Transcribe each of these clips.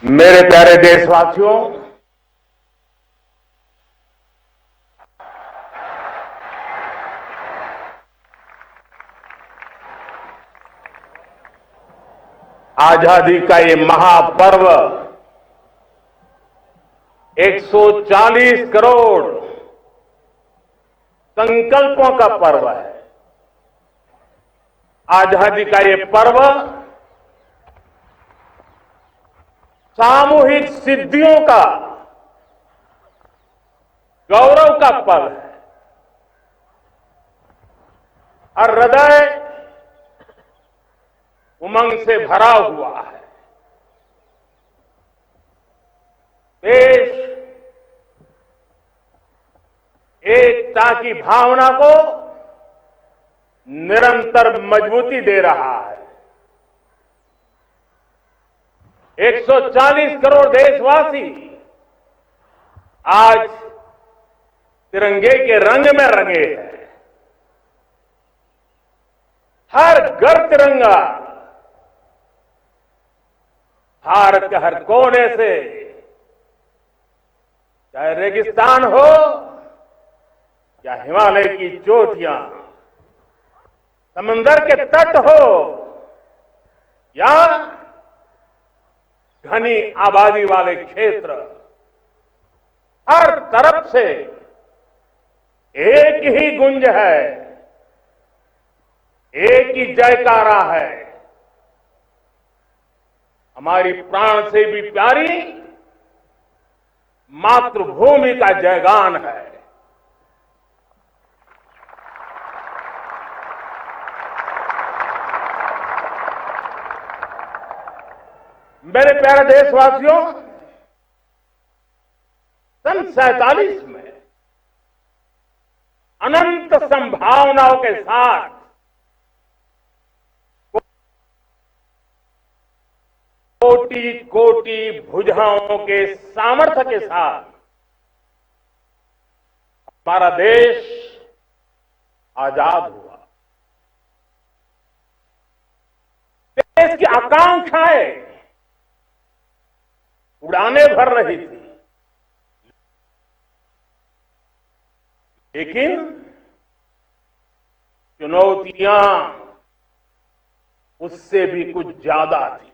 मेरे प्यारे देशवासियों, आजादी का ये महापर्व 140 करोड़ संकल्पों का पर्व है। आजादी का ये पर्व सामूहिक सिद्धियों का गौरव का पल है। और हृदय उमंग से भरा हुआ है। देश एकता की भावना को निरंतर मजबूती दे रहा है। 140 करोड़ देशवासी आज तिरंगे के रंग में रंगे हैं। हर घर तिरंगा, भारत के हर कोने से, चाहे रेगिस्तान हो या हिमालय की चोटियां, समंदर के तट हो या घनी आबादी वाले क्षेत्र, हर तरफ से एक ही गुंज है, एक ही जयकारा है। हमारी प्राण से भी प्यारी मातृभूमि का जयगान है। मेरे प्यारे देशवासियों, सन 47 में अनंत संभावनाओं के साथ कोटि कोटि भुजाओं के सामर्थ्य के साथ हमारा देश आजाद हुआ। देश की आकांक्षाएं उड़ाने भर रही थी, लेकिन चुनौतियां उससे भी कुछ ज्यादा थी।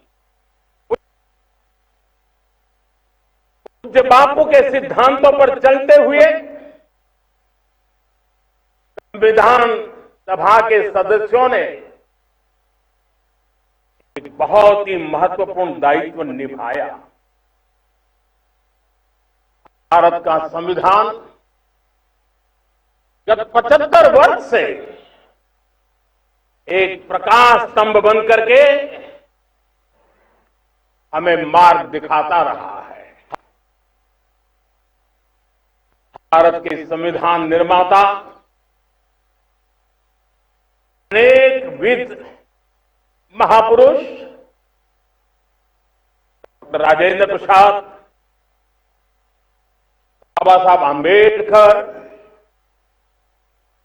पूज्य बापू के सिद्धांतों पर चलते हुए संविधान सभा के सदस्यों ने एक बहुत ही महत्वपूर्ण दायित्व निभाया। भारत का संविधान गत 75 वर्ष से एक प्रकाश स्तंभ बनकर के हमें मार्ग दिखाता रहा है। भारत के संविधान निर्माता अनेक विद महापुरुष डॉक्टर राजेंद्र प्रसाद, बाबा साहब आंबेडकर,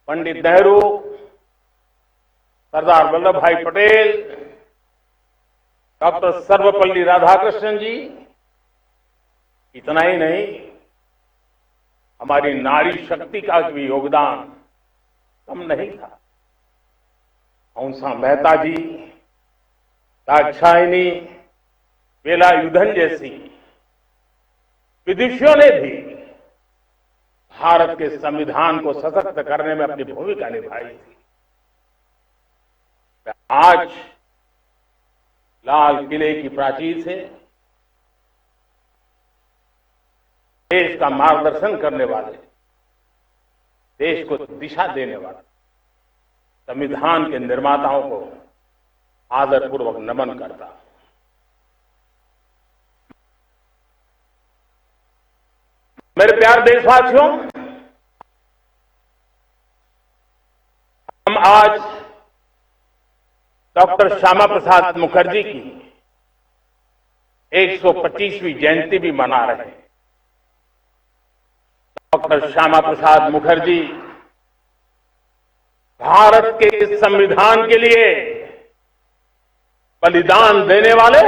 पंडित नेहरू, सरदार वल्लभ भाई पटेल, डॉक्टर सर्वपल्ली राधाकृष्णन जी, इतना ही नहीं, हमारी नारी शक्ति का भी योगदान कम नहीं था। हंसा मेहता जी, दाक्षायणी, वेलायुधन जैसी विदुषियों ने भी भारत के संविधान को सशक्त करने में अपनी भूमिका निभाई थी। आज लाल किले की प्राचीर से देश का मार्गदर्शन करने वाले, देश को दिशा देने वाले संविधान के निर्माताओं को आदरपूर्वक नमन करता। मेरे प्यारे देशवासियों, हम आज डॉक्टर श्यामा प्रसाद मुखर्जी की 125वीं जयंती भी मना रहे हैं। डॉक्टर श्यामा प्रसाद मुखर्जी भारत के संविधान के लिए बलिदान देने वाले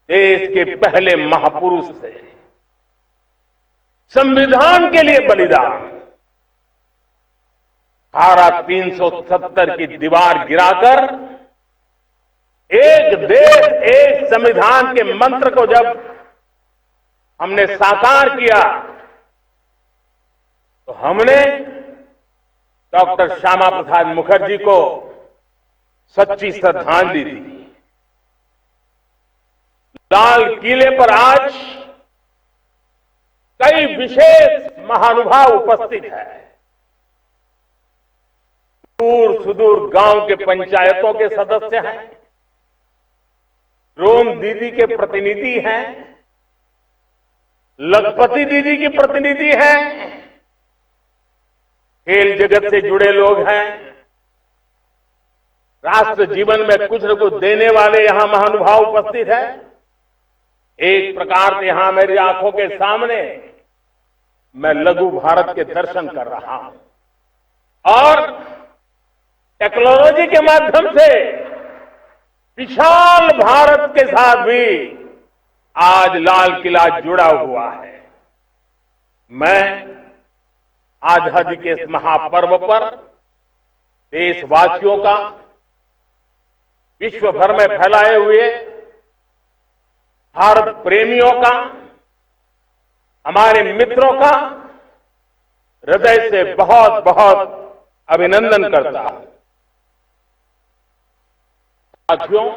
देश के पहले महापुरुष थे। संविधान के लिए बलिदान, धारा 370 की दीवार गिराकर एक देश एक संविधान के मंत्र को जब हमने साकार किया तो हमने डॉक्टर श्यामा प्रसाद मुखर्जी को सच्ची श्रद्धांजलि दी। लाल किले पर आज कई विशेष महानुभाव उपस्थित हैं। दूर सुदूर गांव के पंचायतों के सदस्य हैं, रोम दीदी के प्रतिनिधि हैं, लखपति दीदी की प्रतिनिधि हैं, खेल जगत से जुड़े लोग हैं, राष्ट्र जीवन में कुछ न कुछ देने वाले यहां महानुभाव उपस्थित हैं। एक प्रकार से यहां मेरी आंखों के सामने मैं लघु भारत के दर्शन कर रहा हूं और टेक्नोलॉजी के माध्यम से विशाल भारत के साथ भी आज लाल किला जुड़ा हुआ है। मैं आजादी के इस महापर्व पर देशवासियों का, विश्व भर में फैलाए हुए भारत प्रेमियों का, हमारे मित्रों का हृदय से बहुत बहुत अभिनंदन करता हूं। साथियों,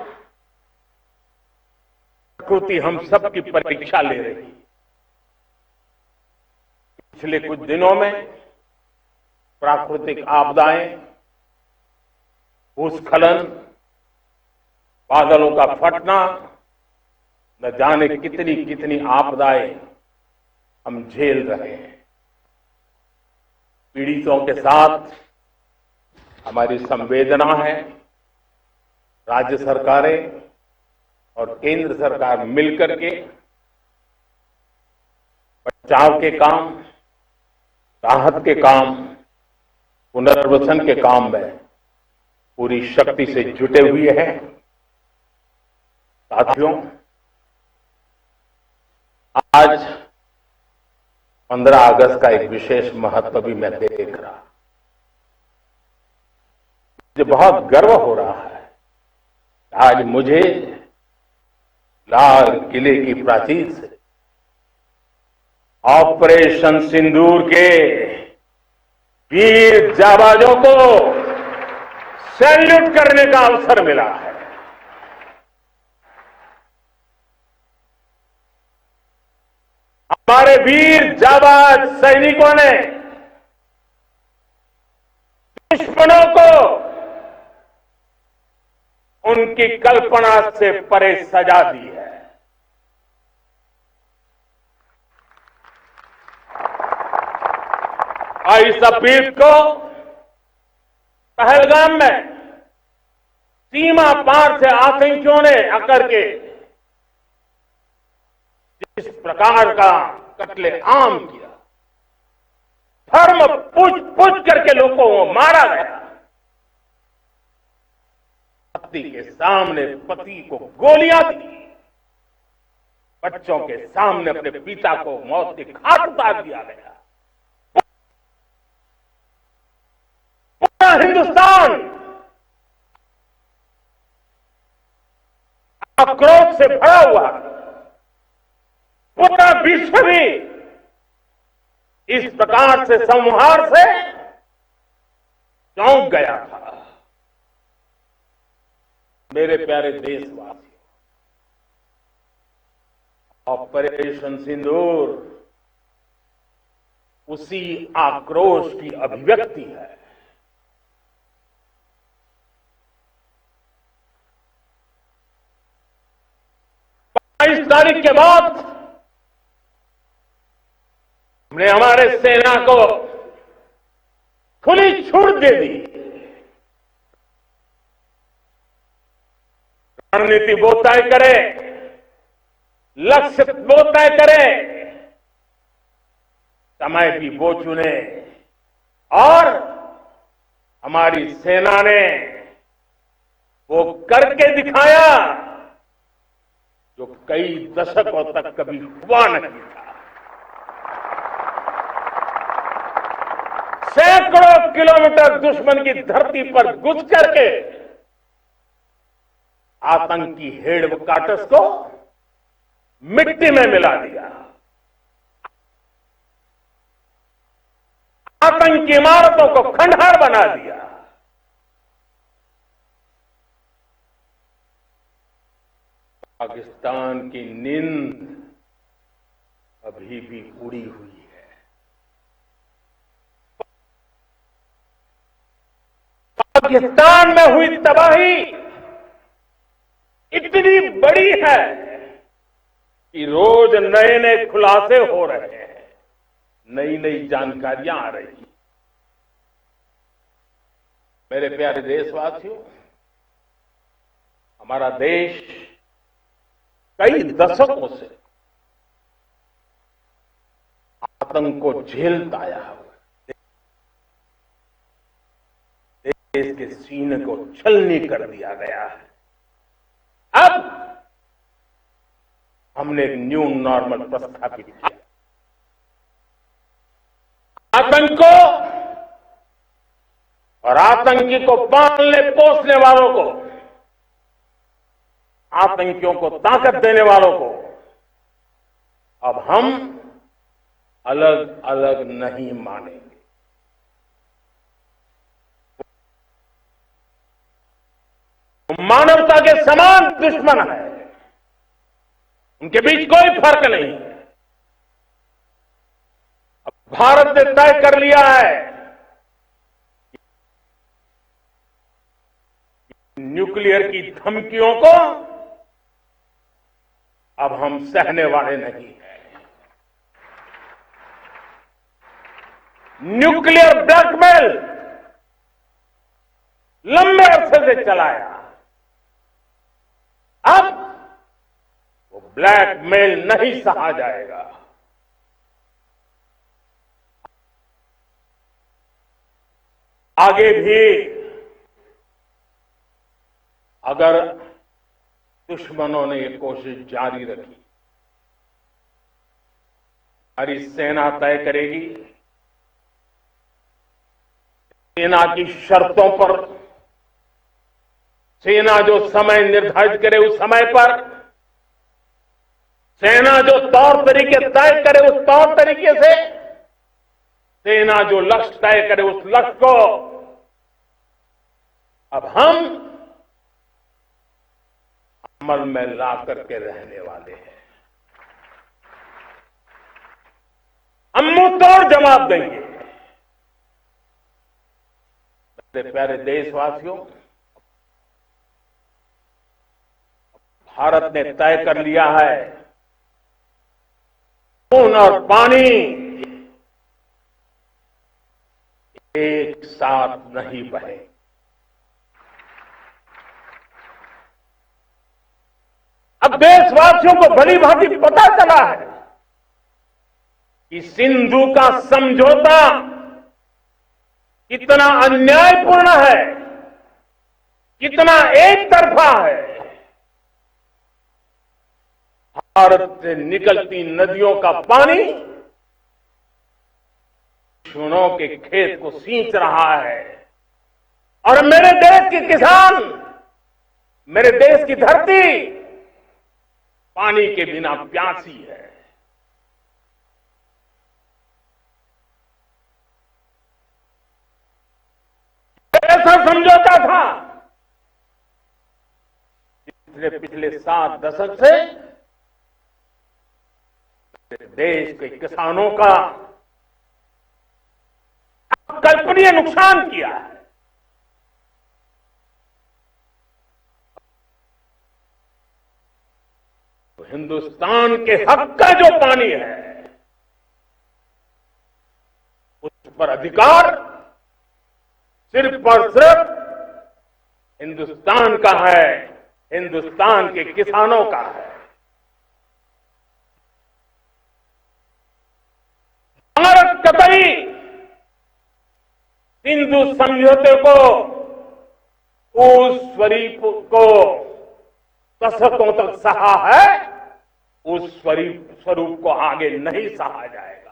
प्रकृति हम सबकी परीक्षा ले रही है। पिछले कुछ दिनों में प्राकृतिक आपदाएं, भूस्खलन, बादलों का फटना, न जाने कितनी कितनी आपदाएं हम झेल रहे हैं। पीड़ितों के साथ हमारी संवेदना है। राज्य सरकारें और केंद्र सरकार मिलकर के बचाव के काम, राहत के काम, पुनर्वसन के काम में पूरी शक्ति से जुटे हुए हैं। साथियों, आज 15 अगस्त का एक विशेष महत्व भी मैं देख रहा। मुझे बहुत गर्व हो रहा है। आज मुझे लाल किले की प्राचीर से ऑपरेशन सिंदूर के वीर जाबाजों को सैल्यूट करने का अवसर मिला है। हमारे वीर जाबाज सैनिकों ने दुश्मनों को उनकी कल्पना से परे सजा दी है। इस अपील को पहलगाम में सीमा पार से आतंकियों ने आकर के जिस प्रकार का कत्ले आम किया, धर्म पूछ करके लोगों को मारा गया, पति के सामने पति को गोलियां दी, बच्चों के सामने अपने पिता को मौत के घाट उतार दिया गया। पूरा हिंदुस्तान आक्रोश से भरा हुआ, पूरा विश्व भी इस प्रकार से संहार से चौंक गया था। मेरे प्यारे देशवासियों, ऑपरेशन सिंदूर उसी आक्रोश की अभिव्यक्ति है। 22 तारीख के बाद हमने हमारे सेना को खुली छूट दे दी। रणनीति वो तय करे, लक्ष्य वो तय करे, समय भी वो चुने, और हमारी सेना ने वो करके दिखाया जो कई दशकों तक कभी हुआ नहीं था। सैकड़ों किलोमीटर दुश्मन की धरती पर घुस करके आतंकी हेडक्वार्टर्स को मिट्टी में मिला दिया, आतंकी इमारतों को खंडहर बना दिया। पाकिस्तान की नींद अभी भी उड़ी हुई है। पाकिस्तान में हुई तबाही इतनी बड़ी है कि रोज नए नए खुलासे हो रहे हैं, नई नई जानकारियां आ रही हैं। मेरे प्यारे देशवासियों, हमारा देश कई दशकों से आतंक को झेलता आया हुआ, देश के सीने को छलनी कर दिया गया है। अब हमने एक न्यू नॉर्मल प्रस्थापित किया। आतंक को और आतंकी को पालने पोसने वालों को, आतंकियों को ताकत देने वालों को अब हम अलग अलग नहीं मानेंगे। मानवता के समान दुश्मन है, उनके बीच कोई फर्क नहीं है। अब भारत ने तय कर लिया है न्यूक्लियर की धमकियों को अब हम सहने वाले नहीं हैं। न्यूक्लियर ब्लैकमेल लंबे अरसे से चलाया, अब वो ब्लैकमेल नहीं सहा जाएगा। आगे भी अगर दुश्मनों ने ये कोशिश जारी रखी, हमारी सेना तय करेगी, सेना की शर्तों पर, सेना जो समय निर्धारित करे उस समय पर, सेना जो तौर तरीके तय करे उस तौर तरीके से, सेना जो लक्ष्य तय करे उस लक्ष्य को अब हम अमल में ला करके रहने वाले हैं। हम मुंह तोड़ जवाब देंगे। मेरे प्यारे देशवासियों, भारत ने तय कर लिया है खून और पानी एक साथ नहीं बहे। अब देशवासियों को भली भांति पता चला है कि सिंधु का समझौता कितना अन्यायपूर्ण है, कितना एक तरफा है। भारत से निकलती नदियों का पानी दुश्मनों के खेत को सींच रहा है और मेरे देश के किसान, मेरे देश की धरती पानी के बिना प्यासी है। ऐसा समझौता था जिसने पिछले 7 दशक से देश के किसानों का अकल्पनीय नुकसान किया है। तो हिंदुस्तान के हक का जो पानी है उस पर अधिकार सिर्फ और सिर्फ हिंदुस्तान का है, हिंदुस्तान के किसानों का है। भारत कतई सिंधु समझौते को, उस स्वरूप को दशकों तक सहा है, उस स्वरूप को आगे नहीं सहा जाएगा।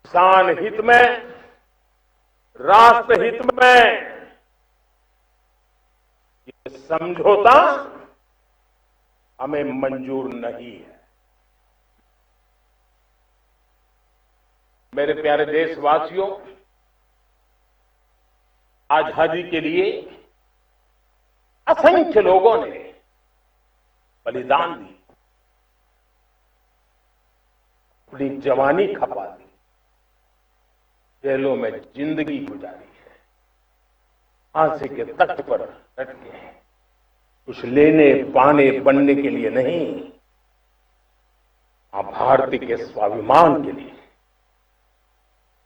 किसान हित में, राष्ट्र हित में ये समझौता हमें मंजूर नहीं है। मेरे प्यारे देशवासियों, आजादी के लिए असंख्य लोगों ने बलिदान दी, अपनी जवानी खपा दी, जेलों में जिंदगी गुजारी है, फांसी के तख्त पर लटके हैं, कुछ लेने पाने बनने के लिए नहीं, भारतीय के स्वाभिमान के लिए,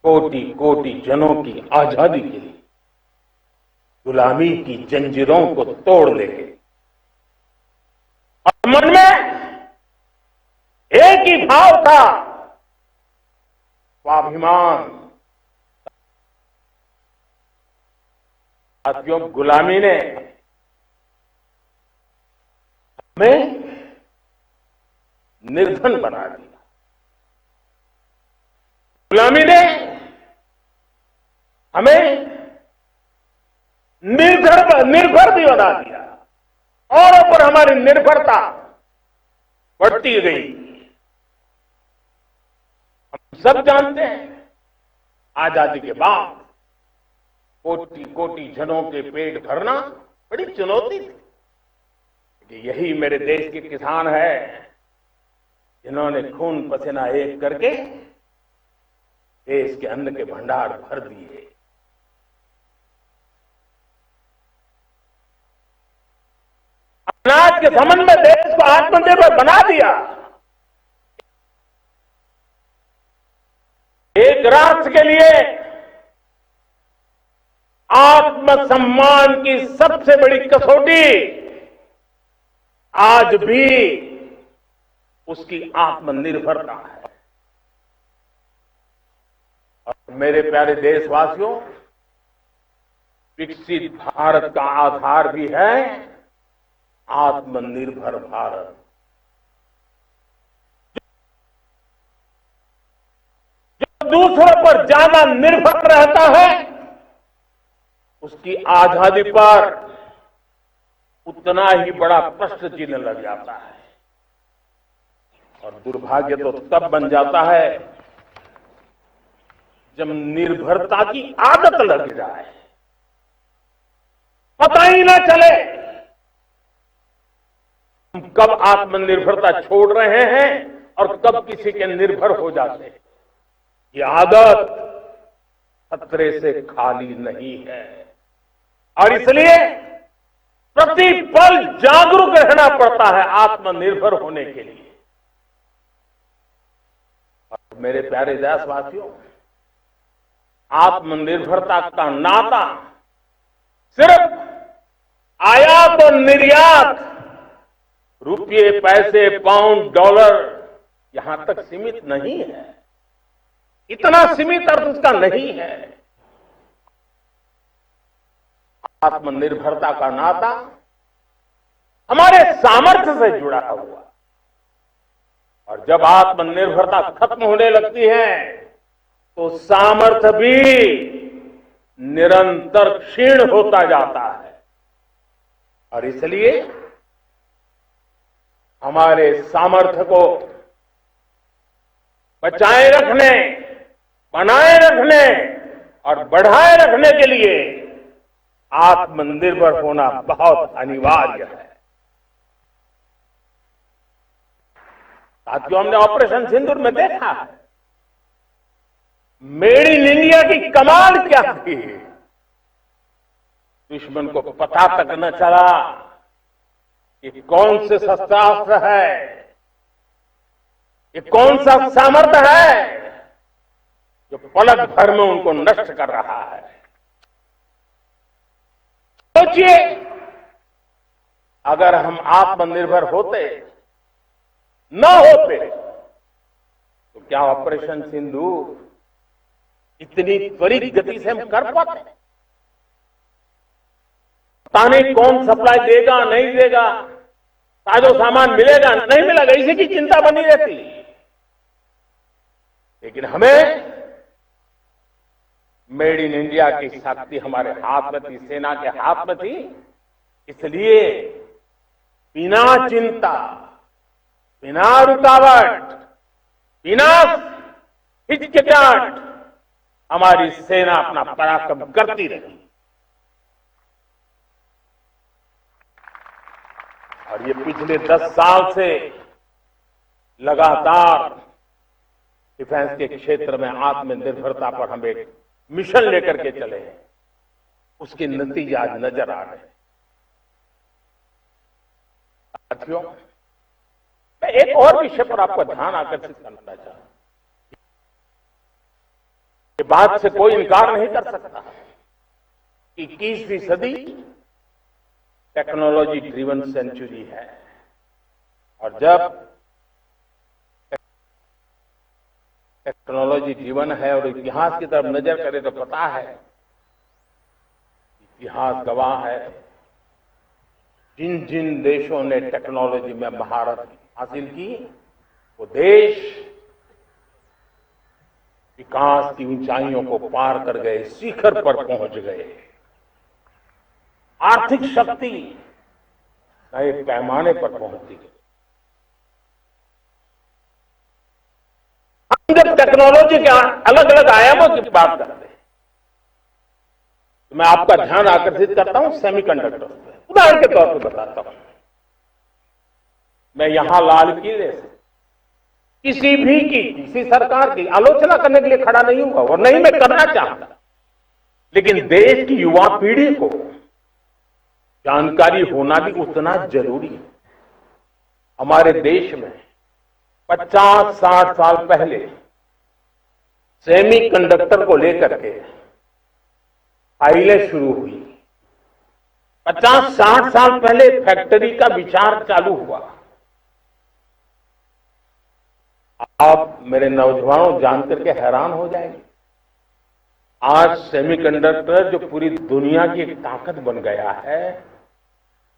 कोटि कोटि जनों की आजादी के लिए, गुलामी की जंजीरों को तोड़ देंगे। और मन में एक ही भाव था, स्वाभिमान। साथियों, गुलामी ने हमें निर्धन बना दिया, गुलामी ने हमें निर्भर भी बना दिया, औरों पर हमारी निर्भरता बढ़ती गई। हम सब जानते हैं, आजादी के बाद कोटि कोटि जनों के पेट भरना बड़ी चुनौती थी। कि यही मेरे देश के किसान हैं जिन्होंने खून पसीना एक करके देश के अन्न के भंडार भर दिए। अनाज के संबंध में देश को आत्मनिर्भर बना दिया। एक राष्ट्र के लिए आत्मसम्मान की सबसे बड़ी कसौटी आज भी उसकी आत्मनिर्भरता है। और मेरे प्यारे देशवासियों, विकसित भारत का आधार भी है आत्मनिर्भर भारत। जो दूसरों पर ज्यादा निर्भर रहता है, उसकी आजादी पर उतना ही बड़ा प्रश्न चिन्ह लग जाता है। और दुर्भाग्य तो तब बन जाता है जब निर्भरता की आदत लग जाए, पता ही ना चले हम कब आत्मनिर्भरता छोड़ रहे हैं और कब किसी के निर्भर हो जाते हैं। ये आदत खतरे से खाली नहीं है और इसलिए प्रति पल जागरूक रहना पड़ता है आत्मनिर्भर होने के लिए। और मेरे प्यारे देशवासियों, आत्मनिर्भरता का नाता सिर्फ आयात और निर्यात, रुपये, पैसे, पाउंड, डॉलर यहां तक सीमित नहीं है। इतना सीमित अर्थ उसका नहीं है। आत्मनिर्भरता का नाता हमारे सामर्थ्य से जुड़ा हुआ। और जब आत्मनिर्भरता खत्म होने लगती है तो सामर्थ्य भी निरंतर क्षीण होता जाता है। और इसलिए हमारे सामर्थ्य को बचाए रखने, बनाए रखने और बढ़ाए रखने के लिए आत्मनिर्भर होना बहुत अनिवार्य है। साथियों, हमने ऑपरेशन सिंदूर में देखा है मेड इन इंडिया की कमाल क्या थी। दुश्मन को पता तक न चला कि कौन से शस्त्रास्त्र है, ये कौन सा सामर्थ्य है जो पलक भर में उनको नष्ट कर रहा है। सोचिए, अगर हम आत्मनिर्भर होते, न होते, तो क्या ऑपरेशन सिंदूर इतनी त्वरित गति से हम कर पाते? पता नहीं कौन सप्लाई देगा नहीं देगा, साजो सामान मिलेगा नहीं मिलेगा, इसी की चिंता बनी रहती। लेकिन हमें मेड इन इंडिया की शक्ति हमारे हाथ में थी, सेना के हाथ में थी। इसलिए बिना चिंता, बिना रुकावट, बिना हिचकिचाहट हमारी सेना अपना पराक्रम करती रही। और ये पिछले 10 साल से लगातार डिफेंस के क्षेत्र में आत्मनिर्भरता पर हम एक मिशन लेकर के चले हैं, उसके नतीजे आज नजर आ रहे हैं। साथियों, मैं एक और विषय पर आपका ध्यान आकर्षित करना चाहता हूं। ये बात से कोई इनकार नहीं कर सकता कि 21वीं सदी टेक्नोलॉजी ड्रिवन सेंचुरी है। और जब टेक्नोलॉजी ड्रिवन है और इतिहास की तरफ नजर करें तो पता है, इतिहास गवाह है, जिन जिन देशों ने टेक्नोलॉजी में महारत हासिल की, वो देश विकास की ऊंचाइयों को पार कर गए, शिखर पर पहुंच गए। आर्थिक शक्ति नए पैमाने पर पहुंचती गई। हम जब टेक्नोलॉजी के अलग अलग आयामों की बात करते हैं तो मैं आपका ध्यान आकर्षित करता हूं सेमीकंडक्टर पे। उदाहरण के तौर पर बताता हूं, मैं यहां लाल किले से किसी सरकार की आलोचना करने के लिए खड़ा नहीं हुआ और नहीं मैं करना चाहता, लेकिन देश की युवा पीढ़ी को जानकारी होना भी उतना जरूरी है। हमारे देश में 50-60 साल पहले सेमीकंडक्टर को लेकर के फाइलें शुरू हुई। 50-60 साल पहले फैक्ट्री का विचार चालू हुआ। आप मेरे नौजवानों जानकर के हैरान हो जाएंगे, आज सेमीकंडक्टर जो पूरी दुनिया की एक ताकत बन गया है,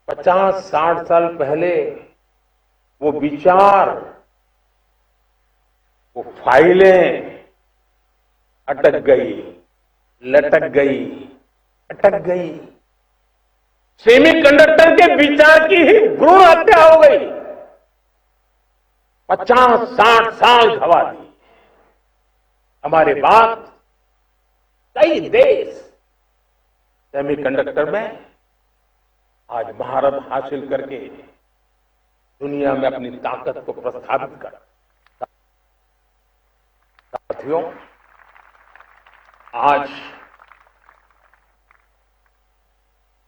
50-60 साल पहले वो विचार, वो फाइलें अटक गई, लटक गई, अटक गई। सेमीकंडक्टर के विचार की ही भ्रूण हत्या हो गई। 50-60 साल गवा दी। हमारे बाद कई देश सेमीकंडक्टर में आज महारत हासिल करके दुनिया में अपनी ताकत को प्रस्थापित कर। साथियों, आज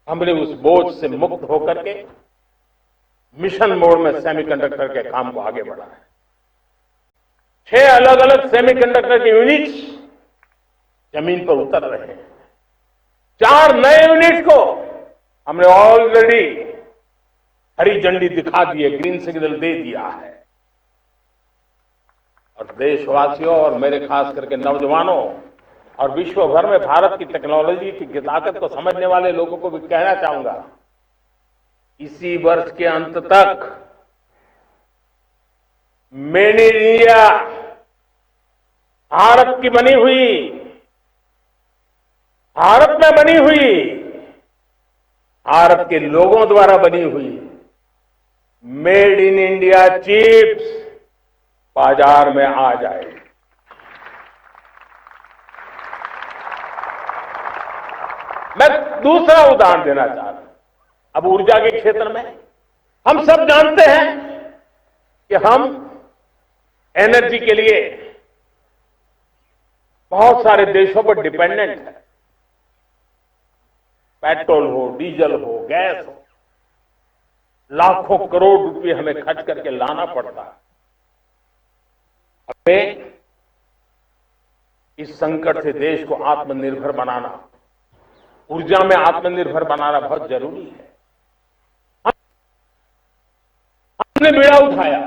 हमने उस बोझ से मुक्त होकर के मिशन मोड में सेमीकंडक्टर के काम को आगे बढ़ा है। 6 अलग अलग सेमीकंडक्टर के यूनिट्स जमीन पर उतर रहे हैं। 4 नए यूनिट को हमने ऑलरेडी हरी झंडी दिखा दी है, ग्रीन सिग्नल दे दिया है। और देशवासियों और मेरे खास करके नौजवानों और विश्व भर में भारत की टेक्नोलॉजी की ताकत को समझने वाले लोगों को भी कहना चाहूंगा, इसी वर्ष के अंत तक मेड इन इंडिया भारत की बनी हुई, भारत में बनी हुई, भारत के लोगों द्वारा बनी हुई मेड इन इंडिया चिप्स बाजार में आ जाए। मैं दूसरा उदाहरण देना चाहता हूं। अब ऊर्जा के क्षेत्र में हम सब जानते हैं कि हम एनर्जी के लिए बहुत सारे देशों पर डिपेंडेंट है। पेट्रोल हो, डीजल हो, गैस हो, लाखों करोड़ रुपए हमें खर्च करके लाना पड़ता है। हमें इस संकट से देश को आत्मनिर्भर बनाना, ऊर्जा में आत्मनिर्भर बनाना बहुत जरूरी है। हमने बीड़ा उठाया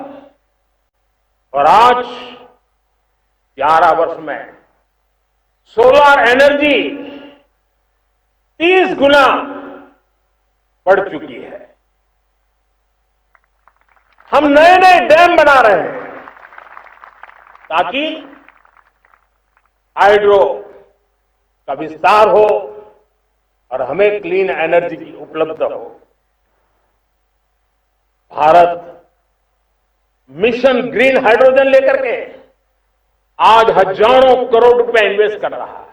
और आज 11 वर्ष में सोलर एनर्जी 30 गुना बढ़ चुकी है। हम नए नए डैम बना रहे हैं ताकि हाइड्रो का विस्तार हो और हमें क्लीन एनर्जी की उपलब्ध हो। भारत मिशन ग्रीन हाइड्रोजन लेकर के आज हजारों करोड़ रुपए इन्वेस्ट कर रहा है।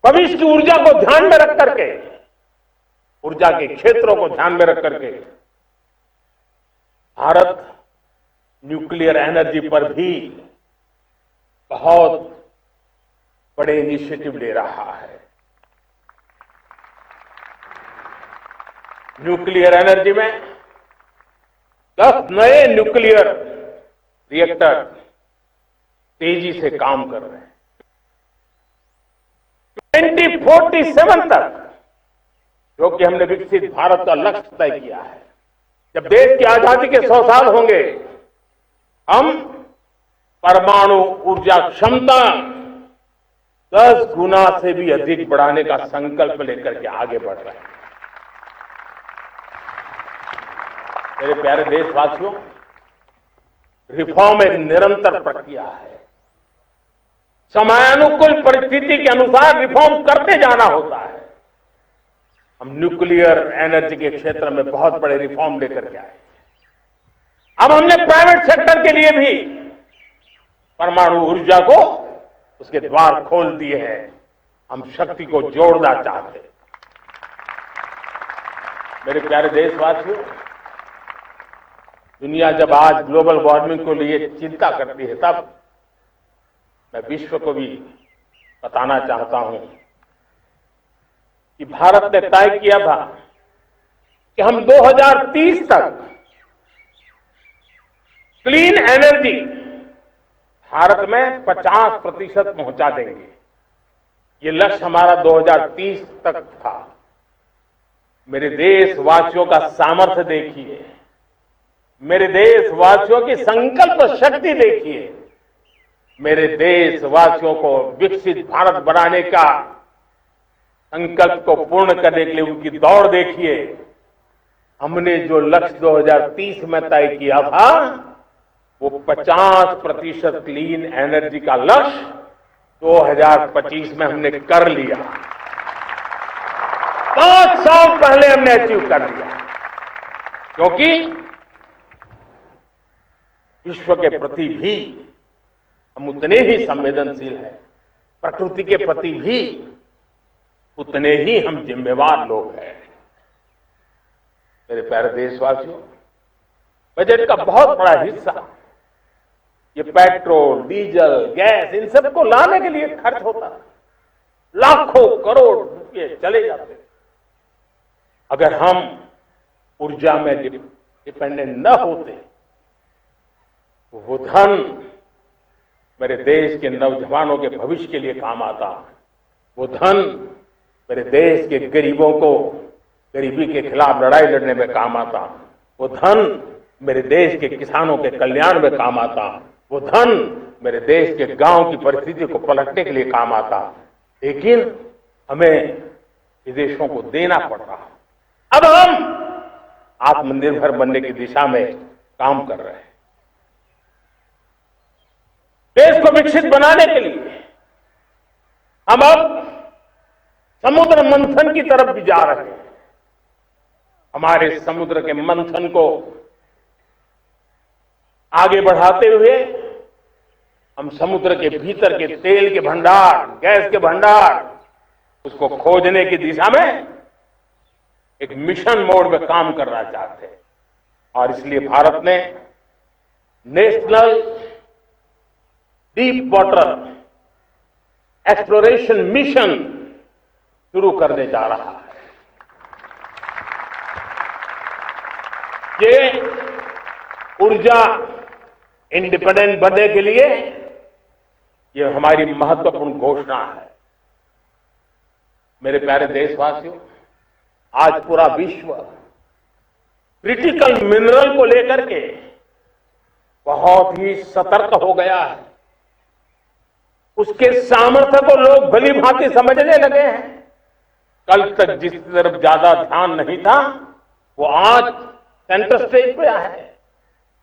भविष्य की ऊर्जा को ध्यान में रख करके, ऊर्जा के क्षेत्रों को ध्यान में रख करके भारत न्यूक्लियर एनर्जी पर भी बहुत बड़े इनिशिएटिव ले रहा है। न्यूक्लियर एनर्जी में 10 नए न्यूक्लियर रिएक्टर तेजी से काम कर रहे हैं। 2047 तक, जो कि हमने विकसित भारत का लक्ष्य तय किया है, जब देश की आजादी के 100 साल होंगे, हम परमाणु ऊर्जा क्षमता 10 गुना से भी अधिक बढ़ाने का संकल्प लेकर के आगे बढ़ रहे हैं। मेरे प्यारे देशवासियों, रिफॉर्म एक निरंतर प्रक्रिया है। समयानुकूल परिस्थिति के अनुसार रिफॉर्म करते जाना होता है। हम न्यूक्लियर एनर्जी के क्षेत्र में बहुत बड़े रिफॉर्म लेकर के आए। अब हमने प्राइवेट सेक्टर के लिए भी परमाणु ऊर्जा को उसके द्वार खोल दिए हैं। हम शक्ति को जोड़ना चाहते हैं। मेरे प्यारे देशवासियों, दुनिया जब आज ग्लोबल वार्मिंग को लिए चिंता करती है, तब मैं विश्व को भी बताना चाहता हूं कि भारत ने तय किया था कि हम 2030 तक क्लीन एनर्जी भारत में 50% पहुंचा देंगे। ये लक्ष्य हमारा 2030 तक था। मेरे देशवासियों का सामर्थ्य देखिए, मेरे देशवासियों की संकल्प शक्ति देखिए, मेरे देशवासियों को विकसित भारत बनाने का संकल्प को पूर्ण करने के लिए उनकी दौड़ देखिए। हमने जो लक्ष्य 2030 में तय किया था, वो 50% क्लीन एनर्जी का लक्ष्य 2025 में हमने कर लिया। 5 साल पहले हमने अचीव कर लिया, क्योंकि विश्व के प्रति भी हम उतने ही संवेदनशील हैं, प्रकृति के प्रति भी उतने ही हम जिम्मेवार लोग हैं। मेरे प्यारे देशवासियों, बजट का बहुत बड़ा हिस्सा ये पेट्रोल, डीजल, गैस, इन सब को लाने के लिए खर्च होता है। लाखों करोड़ रुपए चले जाते हैं। अगर हम ऊर्जा में डिपेंडेंट न होते तो वो धन मेरे देश के नौजवानों के भविष्य के लिए काम आता। वो धन मेरे देश के गरीबों को गरीबी के खिलाफ लड़ाई लड़ने में काम आता। वो धन मेरे देश के किसानों के कल्याण में काम आता। वो धन मेरे देश के गांव की परिस्थिति को पलटने के लिए काम आता। लेकिन हमें विदेशों को देना पड़ रहा। अब हम आत्मनिर्भर बनने की दिशा में काम कर रहे हैं। देश को विकसित बनाने के लिए हम अब समुद्र मंथन की तरफ भी जा रहे हैं। हमारे समुद्र के मंथन को आगे बढ़ाते हुए हम समुद्र के भीतर के तेल के भंडार, गैस के भंडार, उसको खोजने की दिशा में एक मिशन मोड में काम करना चाहते हैं। और इसलिए भारत ने national deep water exploration mission शुरू करने जा रहा है। ये ऊर्जा इंडिपेंडेंट बनने के लिए ये हमारी महत्वपूर्ण घोषणा है। मेरे प्यारे देशवासियों, आज पूरा विश्व क्रिटिकल मिनरल को लेकर के बहुत ही सतर्क हो गया है। उसके सामर्थ्य को लोग भली भांति समझने लगे हैं। कल तक जिस तरफ ज्यादा ध्यान नहीं था वो आज सेंटर स्टेज पे आया है।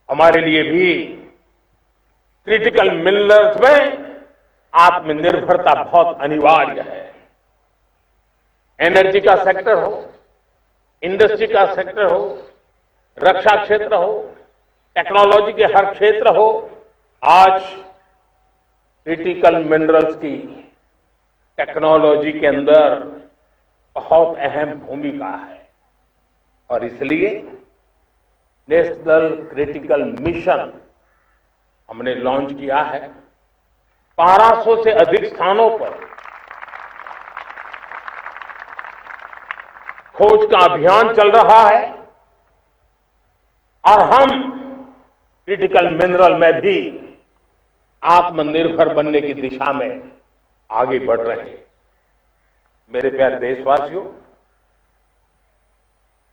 हमारे लिए भी क्रिटिकल मिनरल्स में आत्मनिर्भरता बहुत अनिवार्य है। एनर्जी का सेक्टर हो, इंडस्ट्री का सेक्टर हो, रक्षा क्षेत्र हो, टेक्नोलॉजी के हर क्षेत्र हो, आज क्रिटिकल मिनरल्स की टेक्नोलॉजी के अंदर बहुत अहम भूमिका है और इसलिए नेशनल क्रिटिकल मिशन हमने लॉन्च किया है। 1200 से अधिक स्थानों पर खोज का अभियान चल रहा है और हम क्रिटिकल मिनरल में भी आत्मनिर्भर बनने की दिशा में आगे बढ़ रहे हैं। मेरे प्यारे देशवासियों,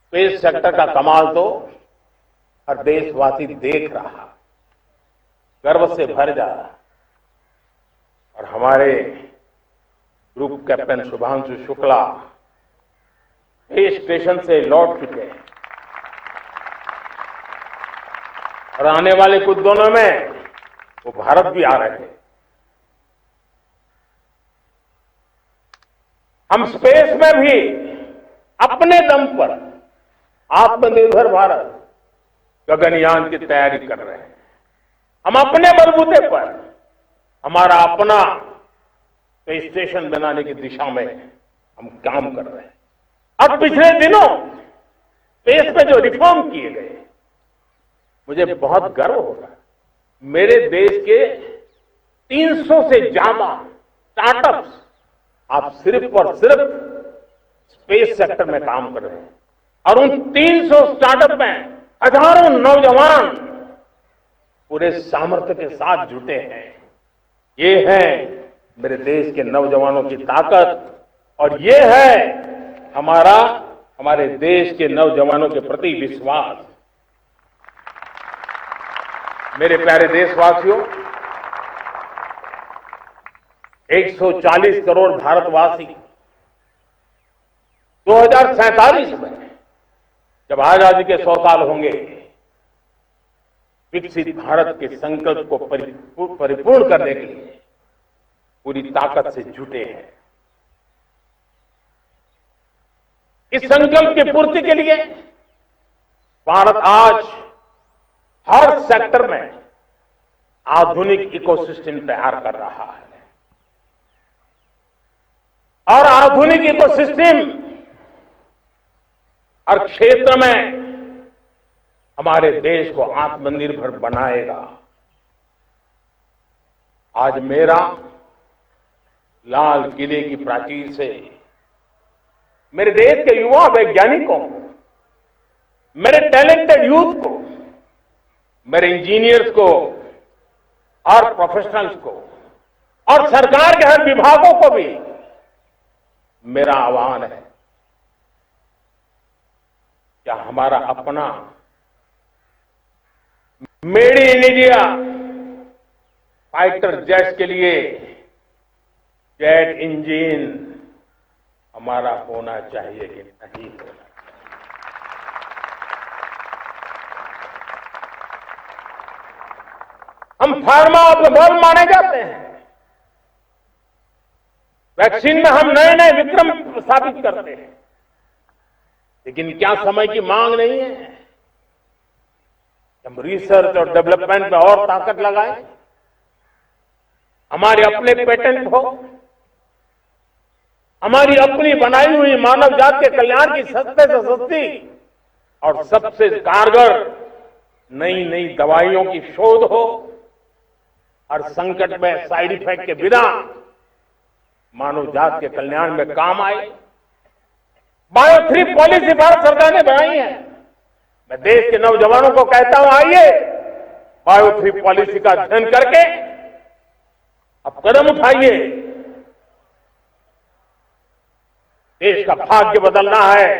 स्पेस सेक्टर का कमाल तो हर देशवासी देख रहा, गर्व से भर जा रहा और हमारे group captain Shubhanshu Shukla space station से लौट चुके हैं और आने वाले कुछ दिनों में वो भारत भी आ रहे हैं। हम स्पेस में भी अपने दम पर आत्मनिर्भर भारत गगनयान की तैयारी कर रहे हैं। हम अपने बलबूते पर हमारा अपना स्पेस स्टेशन बनाने की दिशा में हम काम कर रहे हैं। और पिछले दिनों स्पेस में जो रिफॉर्म किए गए, मुझे बहुत गर्व हो रहा है। मेरे देश के 300 से ज्यादा स्टार्टअप्स आप सिर्फ और सिर्फ स्पेस सेक्टर में काम कर रहे हैं और उन 300 स्टार्टअप में हजारों नौजवान पूरे सामर्थ्य के साथ जुटे हैं। ये है मेरे देश के नौजवानों की ताकत और ये है हमारे देश के नौजवानों के प्रति विश्वास। मेरे प्यारे देशवासियों, 140 करोड़ भारतवासी 2047 में जब आजादी के 100 साल होंगे, विकसित भारत के संकल्प को परिपूर्ण करने के लिए पूरी ताकत से जुटे हैं। इस संकल्प की पूर्ति के लिए भारत आज हर सेक्टर में आधुनिक इकोसिस्टम तैयार कर रहा है और आधुनिक इकोसिस्टम हर क्षेत्र में हमारे देश को आत्मनिर्भर बनाएगा। आज मेरा लाल किले की प्राचीर से मेरे देश के युवा वैज्ञानिकों को, मेरे टैलेंटेड यूथ को, मेरे इंजीनियर्स को और प्रोफेशनल्स को और सरकार के हर विभागों को भी मेरा आह्वान है, क्या हमारा अपना made in India fighter jets के लिए जेट इंजन हमारा होना चाहिए कि नहीं होना चाहिए? हम फार्मा ऑफ द वर्ल्ड माने जाते हैं। वैक्सीन में हम नए नए विक्रम स्थापित करते हैं, लेकिन क्या समय की मांग नहीं है? हम रिसर्च और डेवलपमेंट में और ताकत लगाएं, हमारे अपने पेटेंट हो, हमारी अपनी बनाई हुई मानव जात के कल्याण की सस्ते से सस्ती और सबसे कारगर नई नई दवाइयों की शोध हो और संकट में साइड इफेक्ट के बिना मानव जात के कल्याण में काम आए। बायो 3 पॉलिसी भारत सरकार ने बनाई है। मैं देश के नौजवानों को कहता हूं, आइए बायो 3 पॉलिसी का अध्ययन करके अब कदम उठाइए। देश का भाग्य बदलना है,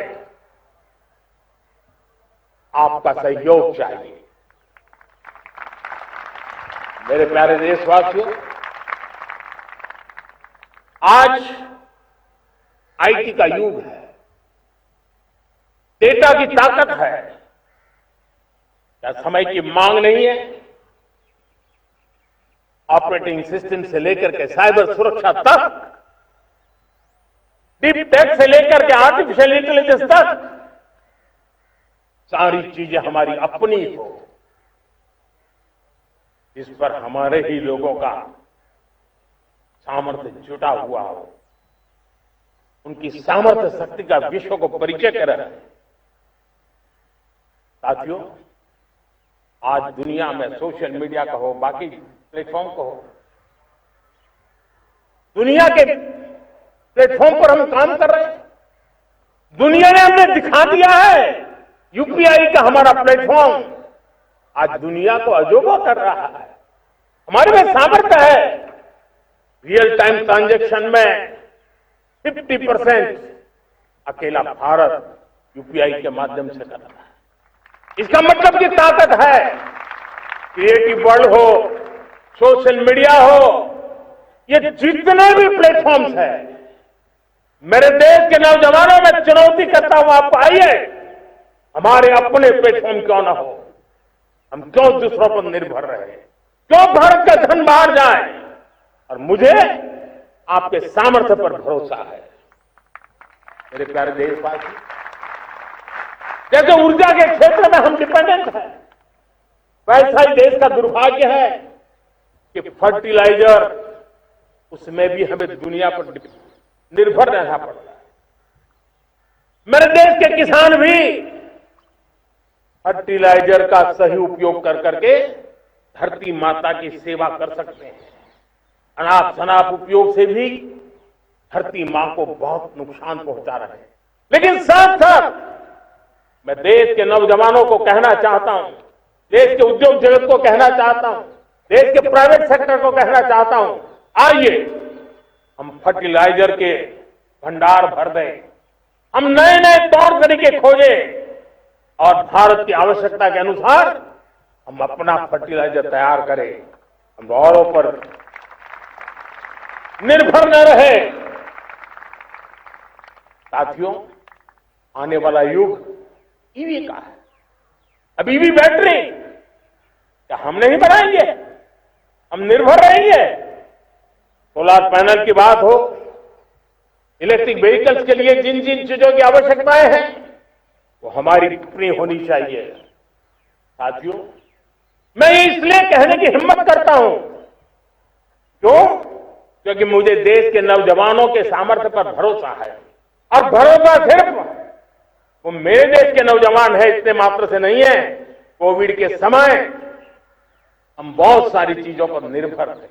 आपका सहयोग चाहिए। मेरे प्यारे देशवासियों, आज आईटी का युग है, डेटा की ताकत है। क्या समय की मांग नहीं है? ऑपरेटिंग सिस्टम से लेकर के साइबर सुरक्षा तक, डीप टेक से लेकर के आर्टिफिशियल इंटेलिजेंस तक, सारी चीजें हमारी अपनी हो, इस पर हमारे ही लोगों का सामर्थ्य जुटा हुआ हो, उनकी सामर्थ्य शक्ति का विश्व को परिचय करें। साथियों, आज दुनिया में सोशल मीडिया का हो, बाकी प्लेटफॉर्म को हो, दुनिया के प्लेटफॉर्म पर हम काम कर रहे हैं। दुनिया ने हमें दिखा दिया है यूपीआई का हमारा प्लेटफॉर्म आज दुनिया को अजोबा कर रहा है। हमारे में सामर्थ्य है। रियल टाइम ट्रांजैक्शन में 50% अकेला भारत यूपीआई के माध्यम से कर रहा है। इसका मतलब की ताकत है। क्रिएटिव वर्ल्ड हो, सोशल मीडिया हो, ये जितने भी प्लेटफॉर्म्स हैं, मेरे देश के नौजवानों में चुनौती करता हूं आपको, आइए हमारे अपने प्लेटफॉर्म क्यों ना हो, हम क्यों दूसरों पर निर्भर रहे, क्यों भारत का धन बाहर जाए। और मुझे आपके सामर्थ्य पर भरोसा है। मेरे प्यारे देशवासी, जैसे ऊर्जा के क्षेत्र में हम डिपेंडेंट हैं, वैसा ही देश का दुर्भाग्य है कि फर्टिलाइजर, उसमें भी हमें दुनिया पर निर्भर रहना पड़ता है। मेरे देश के किसान भी फर्टिलाइजर का सही उपयोग कर करके धरती माता की सेवा कर सकते हैं। अनाप शनाप उपयोग से भी धरती मां को बहुत नुकसान पहुंचा रहे हैं। लेकिन साथ साथ मैं देश के नौजवानों को कहना चाहता हूं, देश के उद्योग जगत को कहना चाहता हूं, देश के प्राइवेट सेक्टर को कहना चाहता हूं, आइए हम फर्टिलाइजर के भंडार भर दें, हम नए नए तौर तरीके खोजें और भारत की आवश्यकता के अनुसार हम अपना फर्टिलाइजर तैयार करें। हम औरों पर निर्भर न रहे। साथियों, आने वाला युग ईवी का है। अब ईवी बैटरी क्या हम नहीं बनाएंगे? हम निर्भर रहेंगे। सोलर पैनल की बात हो, इलेक्ट्रिक व्हीकल्स के लिए जिन जिन चीजों की आवश्यकताएं हैं वो हमारी अपनी होनी चाहिए। साथियों, मैं ये इसलिए कहने की हिम्मत करता हूं, क्यों? क्योंकि मुझे देश के नौजवानों के सामर्थ्य पर भरोसा है। और भरोसा सिर्फ वो मेरे देश के नौजवान है इतने मात्र से नहीं है। कोविड के समय हम बहुत सारी चीजों पर निर्भर थे।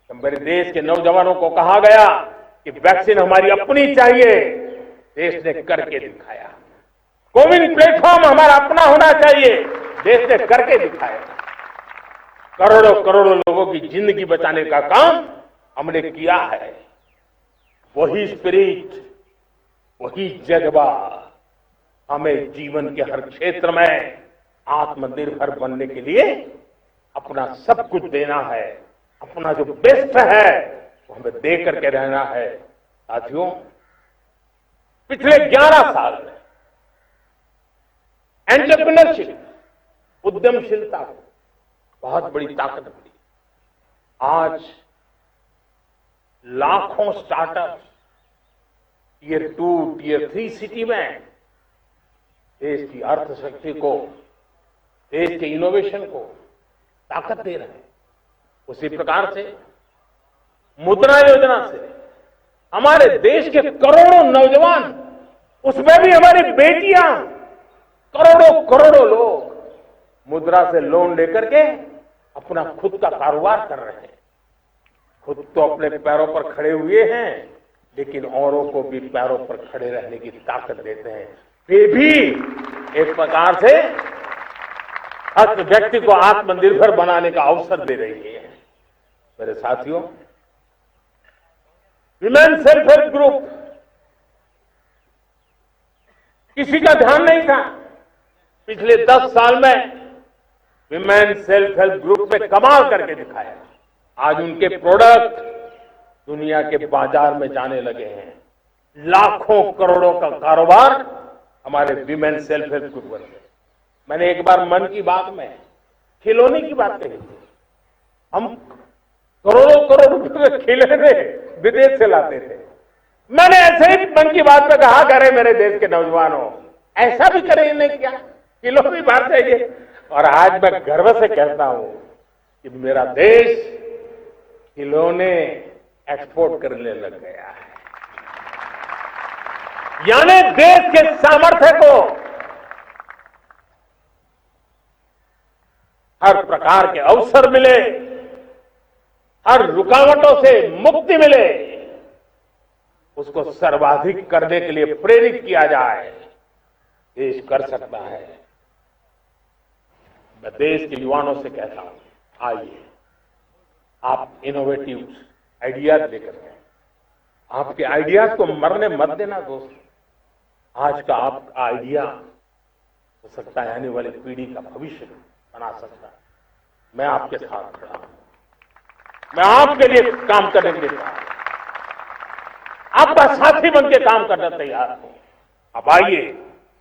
तो मेरे देश के नौजवानों को कहा गया कि वैक्सीन हमारी अपनी चाहिए, देश ने करके दिखाया। कोविन प्लेटफॉर्म हमारा अपना होना चाहिए, देश ने करके दिखाया। करोड़ों करोड़ों लोगों की जिंदगी बचाने का काम हमने किया है। वही स्पिरिट, वही जज्बा हमें जीवन के हर क्षेत्र में आत्मनिर्भर बनने के लिए अपना सब कुछ देना है। अपना जो बेस्ट है वो हमें दे करके रहना है। साथियों, पिछले 11 साल में एंटरप्रेन्योरशिप, उद्यमशीलता को बहुत बड़ी ताकत मिली। आज लाखों स्टार्टअप टियर 2, टियर 3 सिटी में देश की अर्थशक्ति को, देश के इनोवेशन को ताकत दे रहे हैं। उसी प्रकार से मुद्रा योजना से हमारे देश के करोड़ों नौजवान, उसमें भी हमारी बेटियां, करोड़ों करोड़ों लोग मुद्रा से लोन लेकर के अपना खुद का कारोबार कर रहे हैं। खुद तो अपने पैरों पर खड़े हुए हैं, लेकिन औरों को भी पैरों पर खड़े रहने की ताकत देते हैं। वे भी एक प्रकार से हर व्यक्ति को आत्मनिर्भर बनाने का अवसर दे रही है। मेरे साथियों, विमेन सेल्फ हेल्प ग्रुप, किसी का ध्यान नहीं था। पिछले 10 साल में विमेन सेल्फ हेल्प ग्रुप में कमाल करके दिखाया। आज उनके प्रोडक्ट दुनिया के बाजार में जाने लगे हैं। लाखों करोड़ों का कारोबार हमारे विमेन सेल्फ हेल्प ग्रुप पर है। मैंने एक बार मन की बात में खिलौने की बात कही थी। हम करोड़ों करोड़ रुपए के खिलौने विदेश से लाते थे। मैंने ऐसे ही मन की बात में कहा, करे मेरे देश के नौजवानों, ऐसा भी करें इन्हें क्या, किलो भी बात चाहिए। और आज मैं गर्व से कहता हूं कि मेरा देश खिलौने एक्सपोर्ट करने लग गया है। यानी देश के सामर्थ्य को हर प्रकार के अवसर मिले, हर रुकावटों से मुक्ति मिले, उसको सर्वाधिक करने के लिए प्रेरित किया जाए। देश कर सकता है। मैं देश के युवाओं से कहता हूं, आइए आप इनोवेटिव आइडियाज लेकर के, आपके आइडियाज को मरने मत देना दोस्त। आज का आपका आइडिया हो सकता है आने वाली पीढ़ी का भविष्य बना सकता है। मैं आपके साथ खड़ा हूं, मैं आपके लिए काम करने के लिए आपका साथी बन के काम करना तैयार हूं। अब आइए,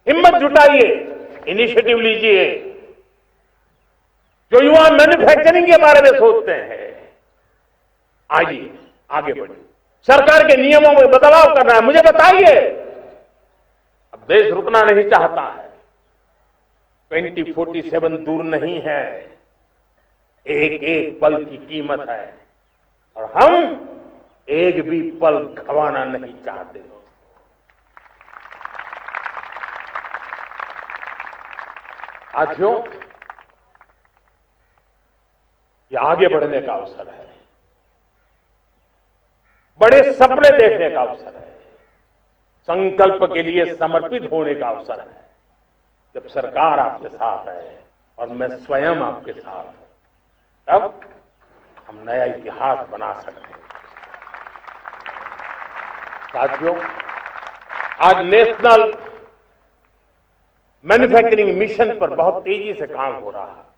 हिम्मत जुटाइए, इनिशिएटिव लीजिए। जो युवा मैन्युफैक्चरिंग के बारे में सोचते हैं, आइए आगे बढ़िए। सरकार के नियमों में बदलाव करना है, मुझे बताइए। अब देश रुकना नहीं चाहता है। 2047 दूर नहीं है, एक एक पल की कीमत है और हम एक भी पल गंवाना नहीं चाहते। साथियों, ये आगे बढ़ने का अवसर है, बड़े सपने देखने का अवसर है, संकल्प के लिए समर्पित होने का अवसर है। जब सरकार आपके साथ है और मैं स्वयं आपके साथ हूं, तब हम नया इतिहास बना सकते हैं। साथियों, आज नेशनल मैन्युफैक्चरिंग मिशन पर बहुत तेजी से काम हो रहा है।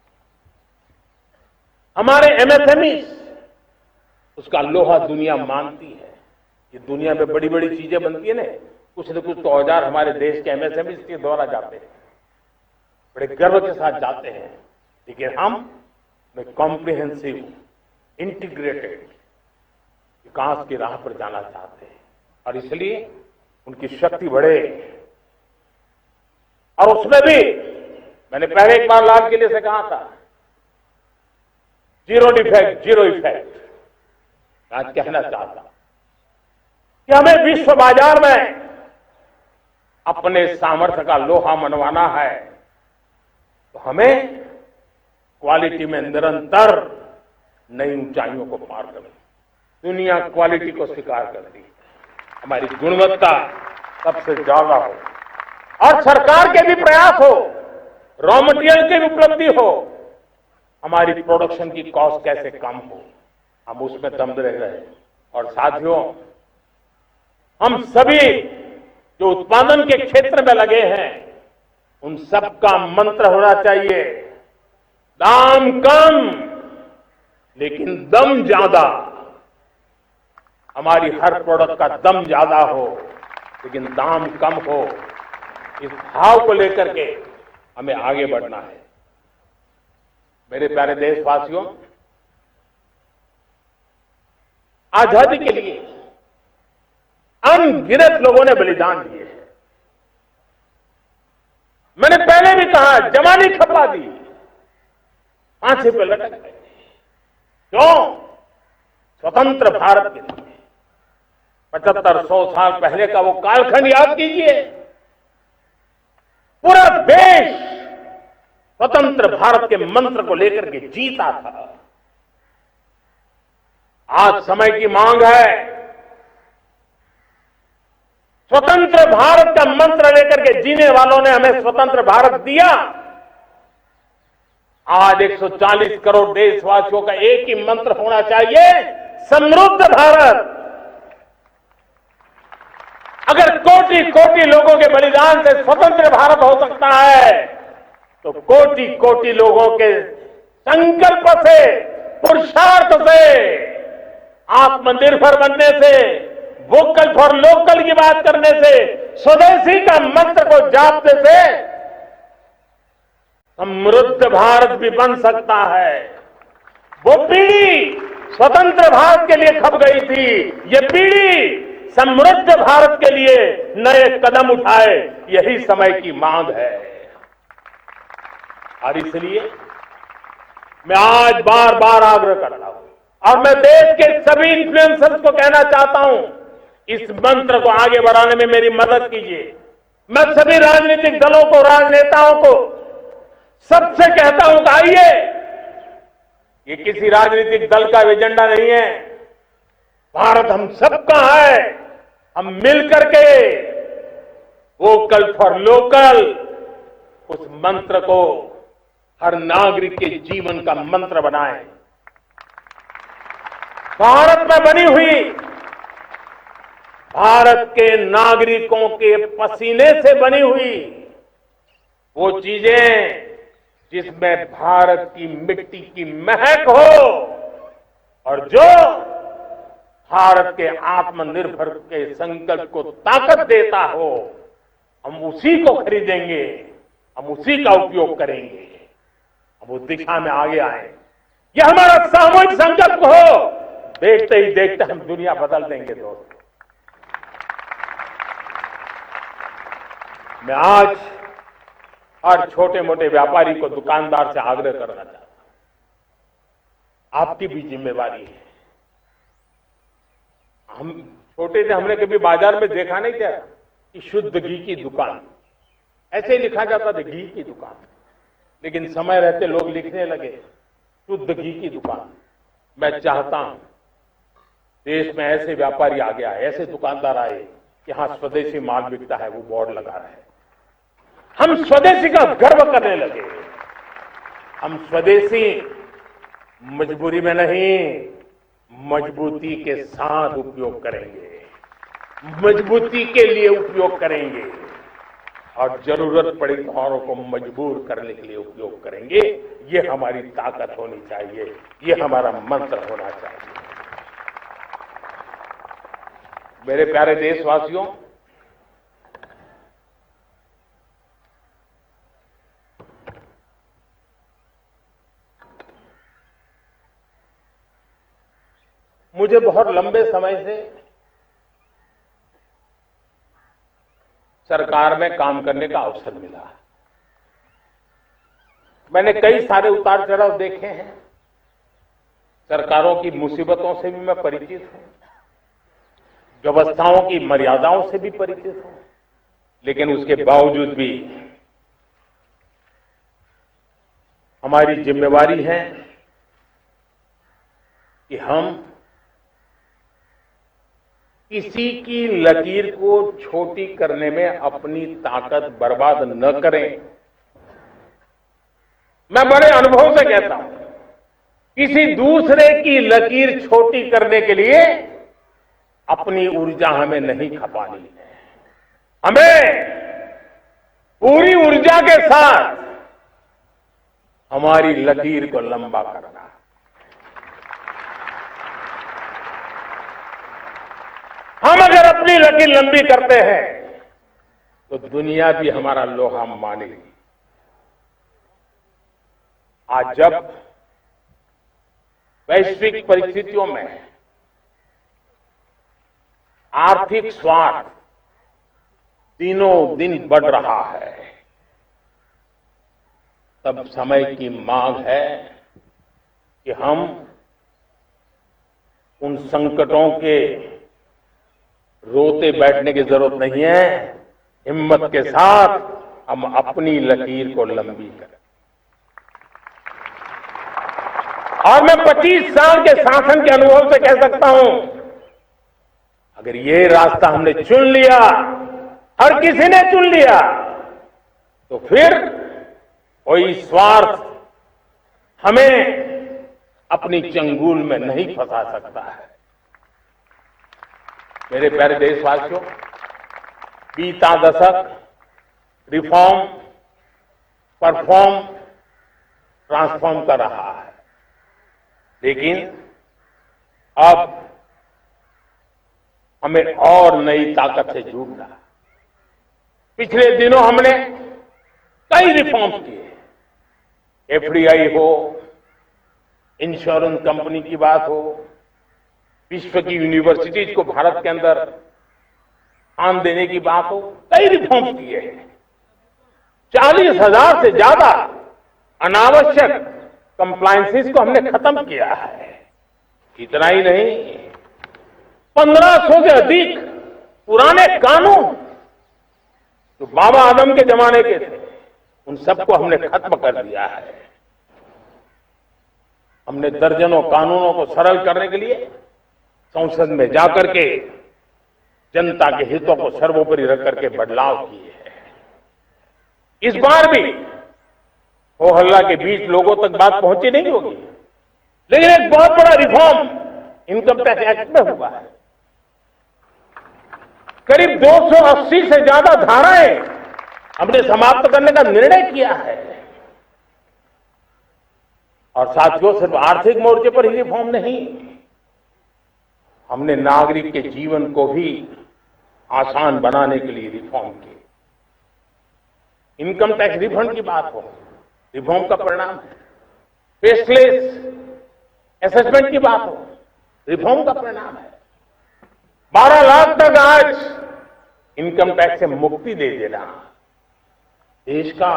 हमारे एमएसएमई उसका लोहा दुनिया मानती है। ये दुनिया में बड़ी बड़ी चीजें बनती है ना, कुछ न कुछ तो औजार हमारे देश के एमएसएमई के द्वारा जाते हैं, बड़े गर्व के साथ जाते हैं। लेकिन हम कॉम्प्रिहेंसिव इंटीग्रेटेड विकास की राह पर जाना चाहते हैं और इसलिए उनकी शक्ति बढ़े। और उसमें भी मैंने पहले एक बार लाल किले से कहा था, जीरो डिफेक्ट जीरो इफेक्ट। आज कहना चाहता कि हमें विश्व बाजार में अपने सामर्थ्य का लोहा मनवाना है, तो हमें क्वालिटी में निरंतर नई ऊंचाइयों को पार करना। दुनिया क्वालिटी को स्वीकार करती है, हमारी गुणवत्ता सबसे ज्यादा हो और सरकार के भी प्रयास हो, रॉ मटेरियल की उपलब्धि हो, हमारी प्रोडक्शन की कॉस्ट कैसे कम हो, हम उसमें दम रह गए। और साथियों, हम सभी जो उत्पादन के क्षेत्र में लगे हैं, उन सबका मंत्र होना चाहिए, दाम कम लेकिन दम ज्यादा। हमारी हर प्रोडक्ट का दम ज्यादा हो लेकिन दाम कम हो। इस भाव को लेकर के हमें आगे बढ़ना है। मेरे प्यारे देशवासियों, आजादी के लिए अनगिनत लोगों ने बलिदान दिए हैं। मैंने पहले भी कहा, जवानी खपा दी, फांसी पे लटक गए। क्यों? स्वतंत्र भारत के लिए 75-100 साल पहले का वो कालखंड याद कीजिए। पूरा देश स्वतंत्र भारत के मंत्र को लेकर के जीता था। आज समय की मांग है, स्वतंत्र भारत का मंत्र लेकर के जीने वालों ने हमें स्वतंत्र भारत दिया। आज 140 करोड़ देशवासियों का एक ही मंत्र होना चाहिए, समृद्ध भारत। अगर कोटि कोटि लोगों के बलिदान से स्वतंत्र भारत हो सकता है, तो कोटि कोटि लोगों के संकल्प से, पुरुषार्थ से, आत्मनिर्भर बनने से वोकल फॉर लोकल की बात करने से, स्वदेशी का मंत्र को जापने से समृद्ध भारत भी बन सकता है। वो पीढ़ी स्वतंत्र भारत के लिए खप गई थी, ये पीढ़ी समृद्ध भारत के लिए नए कदम उठाए, यही समय की मांग है। और इसलिए मैं आज बार बार आग्रह करता हूं और मैं देश के सभी इन्फ्लुएंसर्स को कहना चाहता हूं, इस मंत्र को आगे बढ़ाने में मेरी मदद कीजिए। मैं सभी राजनीतिक दलों को, राजनेताओं को सबसे कहता हूं कि आइए, ये किसी राजनीतिक दल का एजेंडा नहीं है, भारत हम सबका है। हम मिलकर के वोकल फॉर लोकल उस मंत्र को हर नागरिक के जीवन का मंत्र बनाएं। भारत में बनी हुई, भारत के नागरिकों के पसीने से बनी हुई वो चीजें जिसमें भारत की मिट्टी की महक हो और जो भारत के आत्मनिर्भर के संकल्प को ताकत देता हो, हम उसी को खरीदेंगे, हम उसी का उपयोग करेंगे, हम उस दिशा में आगे आए। यह हमारा सामूहिक संकल्प हो, देखते ही देखते हम दुनिया बदल देंगे। दोस्तों, मैं आज हर छोटे मोटे व्यापारी को, दुकानदार से आग्रह करना चाहता हूं, आपकी भी जिम्मेवारी है। हम छोटे थे, हमने कभी बाजार में देखा नहीं था कि शुद्ध घी की दुकान, ऐसे ही लिखा जाता था घी की दुकान, लेकिन समय रहते लोग लिखने लगे शुद्ध घी की दुकान। मैं चाहता हूं देश में ऐसे व्यापारी आगे आए, ऐसे दुकानदार आए कि यहां स्वदेशी माल बिकता है, वो बोर्ड लगा रहे हैं। हम स्वदेशी का गर्व करने लगे। हम स्वदेशी मजबूरी में नहीं, मजबूती के साथ उपयोग करेंगे, मजबूती के लिए उपयोग करेंगे और जरूरत पड़ी तो औरों को मजबूर करने के लिए उपयोग करेंगे। ये हमारी ताकत होनी चाहिए, ये हमारा मंत्र होना चाहिए। मेरे प्यारे देशवासियों, मुझे बहुत लंबे समय से सरकार में काम करने का अवसर मिला। मैंने कई सारे उतार चढ़ाव देखे हैं, सरकारों की मुसीबतों से भी मैं परिचित हूं, व्यवस्थाओं की मर्यादाओं से भी परिचित हूं, लेकिन उसके बावजूद भी हमारी जिम्मेवारी है कि हम किसी की लकीर को छोटी करने में अपनी ताकत बर्बाद न करें। मैं बड़े अनुभव से कहता हूं, किसी दूसरे की लकीर छोटी करने के लिए अपनी ऊर्जा हमें नहीं खपानी है। हमें पूरी ऊर्जा के साथ हमारी लकीर को लंबा करना है। हम अगर अपनी लकीर लंबी करते हैं तो दुनिया भी हमारा लोहा मानेगी। आज जब वैश्विक परिस्थितियों में आर्थिक स्वार्थ दिनों दिन बढ़ रहा है, तब समय की मांग है कि हम उन संकटों के रोते बैठने की जरूरत नहीं है, हिम्मत के साथ हम अपनी लकीर को लंबी करें। और मैं 25 साल के शासन के अनुभव से कह सकता हूं, अगर ये रास्ता हमने चुन लिया, हर किसी ने चुन लिया, तो फिर कोई स्वार्थ हमें अपनी चंगुल में नहीं फंसा सकता है। मेरे प्यारे देशवासियों, बीता दशक रिफॉर्म, परफॉर्म, ट्रांसफॉर्म कर रहा है, लेकिन अब हमें और नई ताकत से जुड़ना है। पिछले दिनों हमने कई रिफॉर्म्स किए, एफडीआई हो, इंश्योरेंस कंपनी की बात हो, विश्व की यूनिवर्सिटीज को भारत के अंदर स्थान देने की बात हो, कई रिफॉर्म्स किए हैं। 40,000 से ज्यादा अनावश्यक कंप्लायंसेस को हमने खत्म किया है। इतना ही नहीं, 1500 से अधिक पुराने कानून जो बाबा आदम के जमाने के थे, उन सबको हमने खत्म कर दिया है। हमने दर्जनों कानूनों को सरल करने के लिए संसद में जाकर के जनता के हितों को सर्वोपरि रख करके बदलाव किए हैं। इस बार भी हो हल्ला के बीच लोगों तक बात पहुंची नहीं होगी, लेकिन एक बहुत बड़ा रिफॉर्म इनकम टैक्स एक्ट में हुआ है। करीब 280 से ज्यादा धाराएं हमने समाप्त करने का निर्णय किया है। और साथियों, सिर्फ आर्थिक मोर्चे पर ही रिफॉर्म नहीं, हमने नागरिक के जीवन को भी आसान बनाने के लिए रिफॉर्म किए। इनकम टैक्स रिफंड की बात हो, रिफॉर्म का परिणाम है। फेसलेस असेसमेंट की बात हो, रिफॉर्म का परिणाम है। 12 लाख तक आज इनकम टैक्स से मुक्ति दे देना, देश का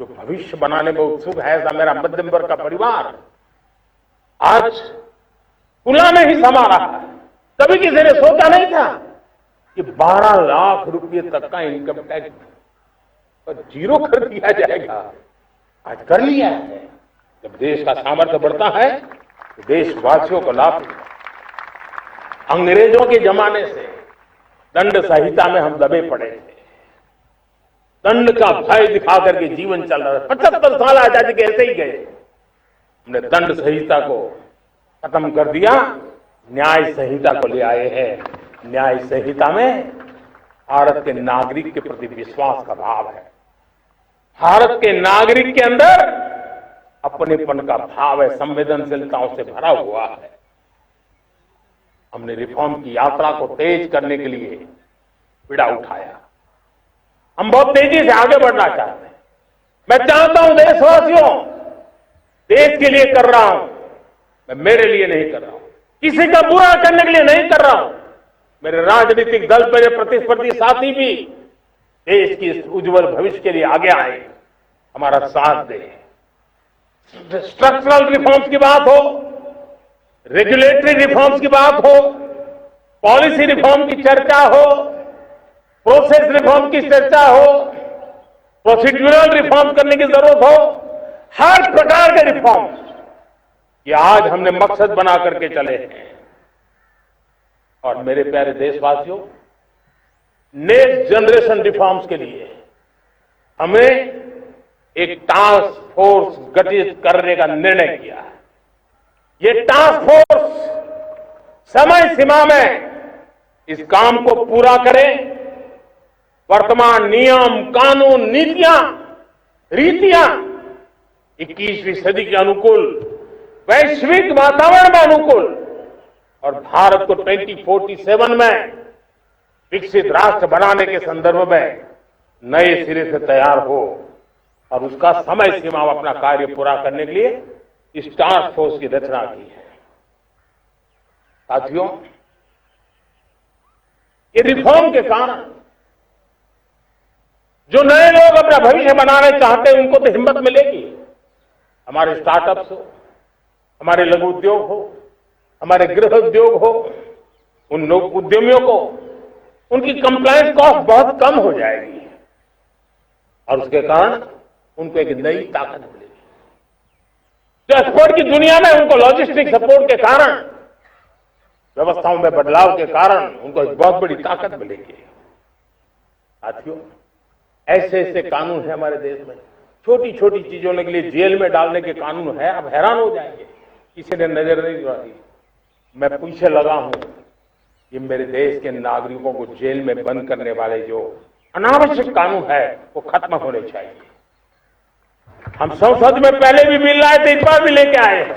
जो भविष्य बनाने में उत्सुक है, ऐसा मेरा मध्यम वर्ग का परिवार आज खुला में ही समा रहा है। कभी किसी ने सोचा नहीं था कि 12 लाख रुपए तक का इनकम टैक्स पर जीरो कर दिया जाएगा। आज कर लिया है। जब देश का सामर्थ्य बढ़ता है तो देशवासियों को लाभ मिलता है। अंग्रेजों के जमाने से दंड संहिता में हम दबे पड़े थे, दंड का भय दिखा करके जीवन चल रहा था। 75 साल आजादी के ऐसे ही गए। हमने दंड संहिता को खत्म कर दिया, न्याय संहिता को ले आए हैं। न्याय संहिता में भारत के नागरिक के प्रति विश्वास का भाव है। भारत के नागरिक के अंदर अपनेपन का भाव है, संवेदनशीलताओं से भरा हुआ है। हमने रिफॉर्म की यात्रा को तेज करने के लिए बीड़ा उठाया। हम बहुत तेजी से आगे बढ़ना चाहते हैं। मैं चाहता हूं देशवासियों, देश के लिए कर रहा हूं, मैं मेरे लिए नहीं कर रहा हूं, किसी का बुरा करने के लिए नहीं कर रहा हूं। मेरे राजनीतिक दल, मेरे प्रतिस्पर्धी साथी भी देश की इस उज्जवल भविष्य के लिए आगे आए, हमारा साथ दें। स्ट्रक्चरल रिफॉर्म्स की बात हो, रेगुलेटरी रिफॉर्म्स की बात हो, पॉलिसी रिफॉर्म की चर्चा हो, प्रोसेस रिफॉर्म की चर्चा हो, प्रोसीड्यूरल रिफॉर्म करने की जरूरत हो, हर प्रकार के रिफॉर्म्स ये आज हमने मकसद बना करके चले हैं। और मेरे प्यारे देशवासियों, नेक्स्ट जनरेशन रिफॉर्म्स के लिए हमें एक टास्क फोर्स गठित करने का निर्णय किया है। ये टास्क फोर्स समय सीमा में इस काम को पूरा करें। वर्तमान नियम, कानून, नीतियां, रीतियां 21वीं सदी के अनुकूल, वैश्विक वातावरण में अनुकूल और भारत को 2047 में विकसित राष्ट्र बनाने के संदर्भ में नए सिरे से तैयार हो और उसका समय सीमा में अपना कार्य पूरा करने के लिए इस टास्क फोर्स की रचना की है। साथियों, ये रिफॉर्म के कारण जो नए लोग अपना भविष्य बनाने चाहते हैं उनको तो हिम्मत मिलेगी। हमारे स्टार्टअप्स हो, हमारे लघु उद्योग हो, हमारे गृह उद्योग हो, उन लोग उद्यमियों को उनकी कंप्लायंस कॉस्ट बहुत कम हो जाएगी और उसके कारण उनको एक नई ताकत मिलेगी। जो एक्सपोर्ट की दुनिया में उनको लॉजिस्टिक सपोर्ट के कारण, व्यवस्थाओं में बदलाव के कारण उनको एक बहुत बड़ी ताकत मिलेगी। साथियों, ऐसे ऐसे कानून है हमारे देश में, छोटी छोटी चीजों के लिए जेल में डालने के कानून है। आप हैरान हो जाएंगे, किसी ने नजर नहीं डाली। मैं पीछे लगा हूं, ये मेरे देश के नागरिकों को जेल में बंद करने वाले जो अनावश्यक कानून है वो खत्म होने चाहिए। हम संसद में पहले भी बिल लाए थे, इस बार भी लेके आए हैं।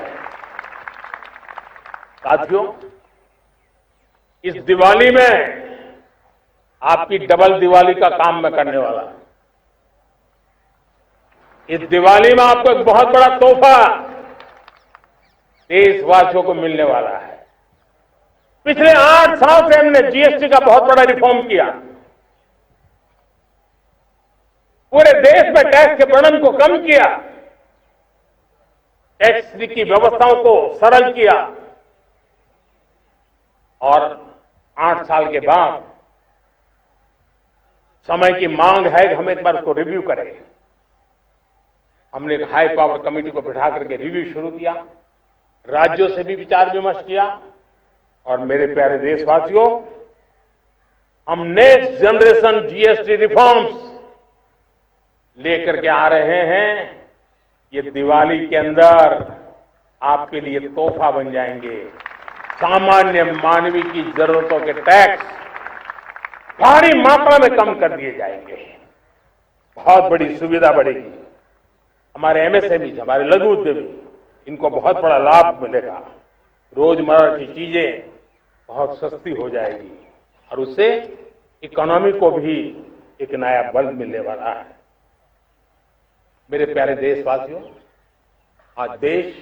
साथियों, इस दिवाली में आपकी डबल दिवाली का काम मैं करने वाला हूं। इस दिवाली में आपको एक बहुत बड़ा तोहफा देशवासियों को मिलने वाला है। पिछले 8 साल से हमने जीएसटी का बहुत बड़ा रिफॉर्म किया। पूरे देश में टैक्स के बर्डन को कम किया, टैक्स की व्यवस्थाओं को सरल किया और 8 साल के बाद समय की मांग है कि हम एक बार उसको रिव्यू करें। हमने एक हाई पावर कमेटी को बिठा करके रिव्यू शुरू किया, राज्यों से भी विचार विमर्श किया और मेरे प्यारे देशवासियों, हम नेक्स्ट जनरेशन जीएसटी रिफॉर्म्स लेकर के आ रहे हैं। ये दिवाली के अंदर आपके लिए तोहफा बन जाएंगे। सामान्य मानवीय की जरूरतों के टैक्स भारी मात्रा में कम कर दिए जाएंगे। बहुत बड़ी सुविधा बढ़ेगी। हमारे एमएसएमई, हमारे लघु उद्यमी, इनको बहुत बड़ा लाभ मिलेगा। रोजमर्रा की चीजें बहुत सस्ती हो जाएगी और उससे इकोनॉमी को भी एक नया बल मिलने वाला है। मेरे प्यारे देशवासियों, आज देश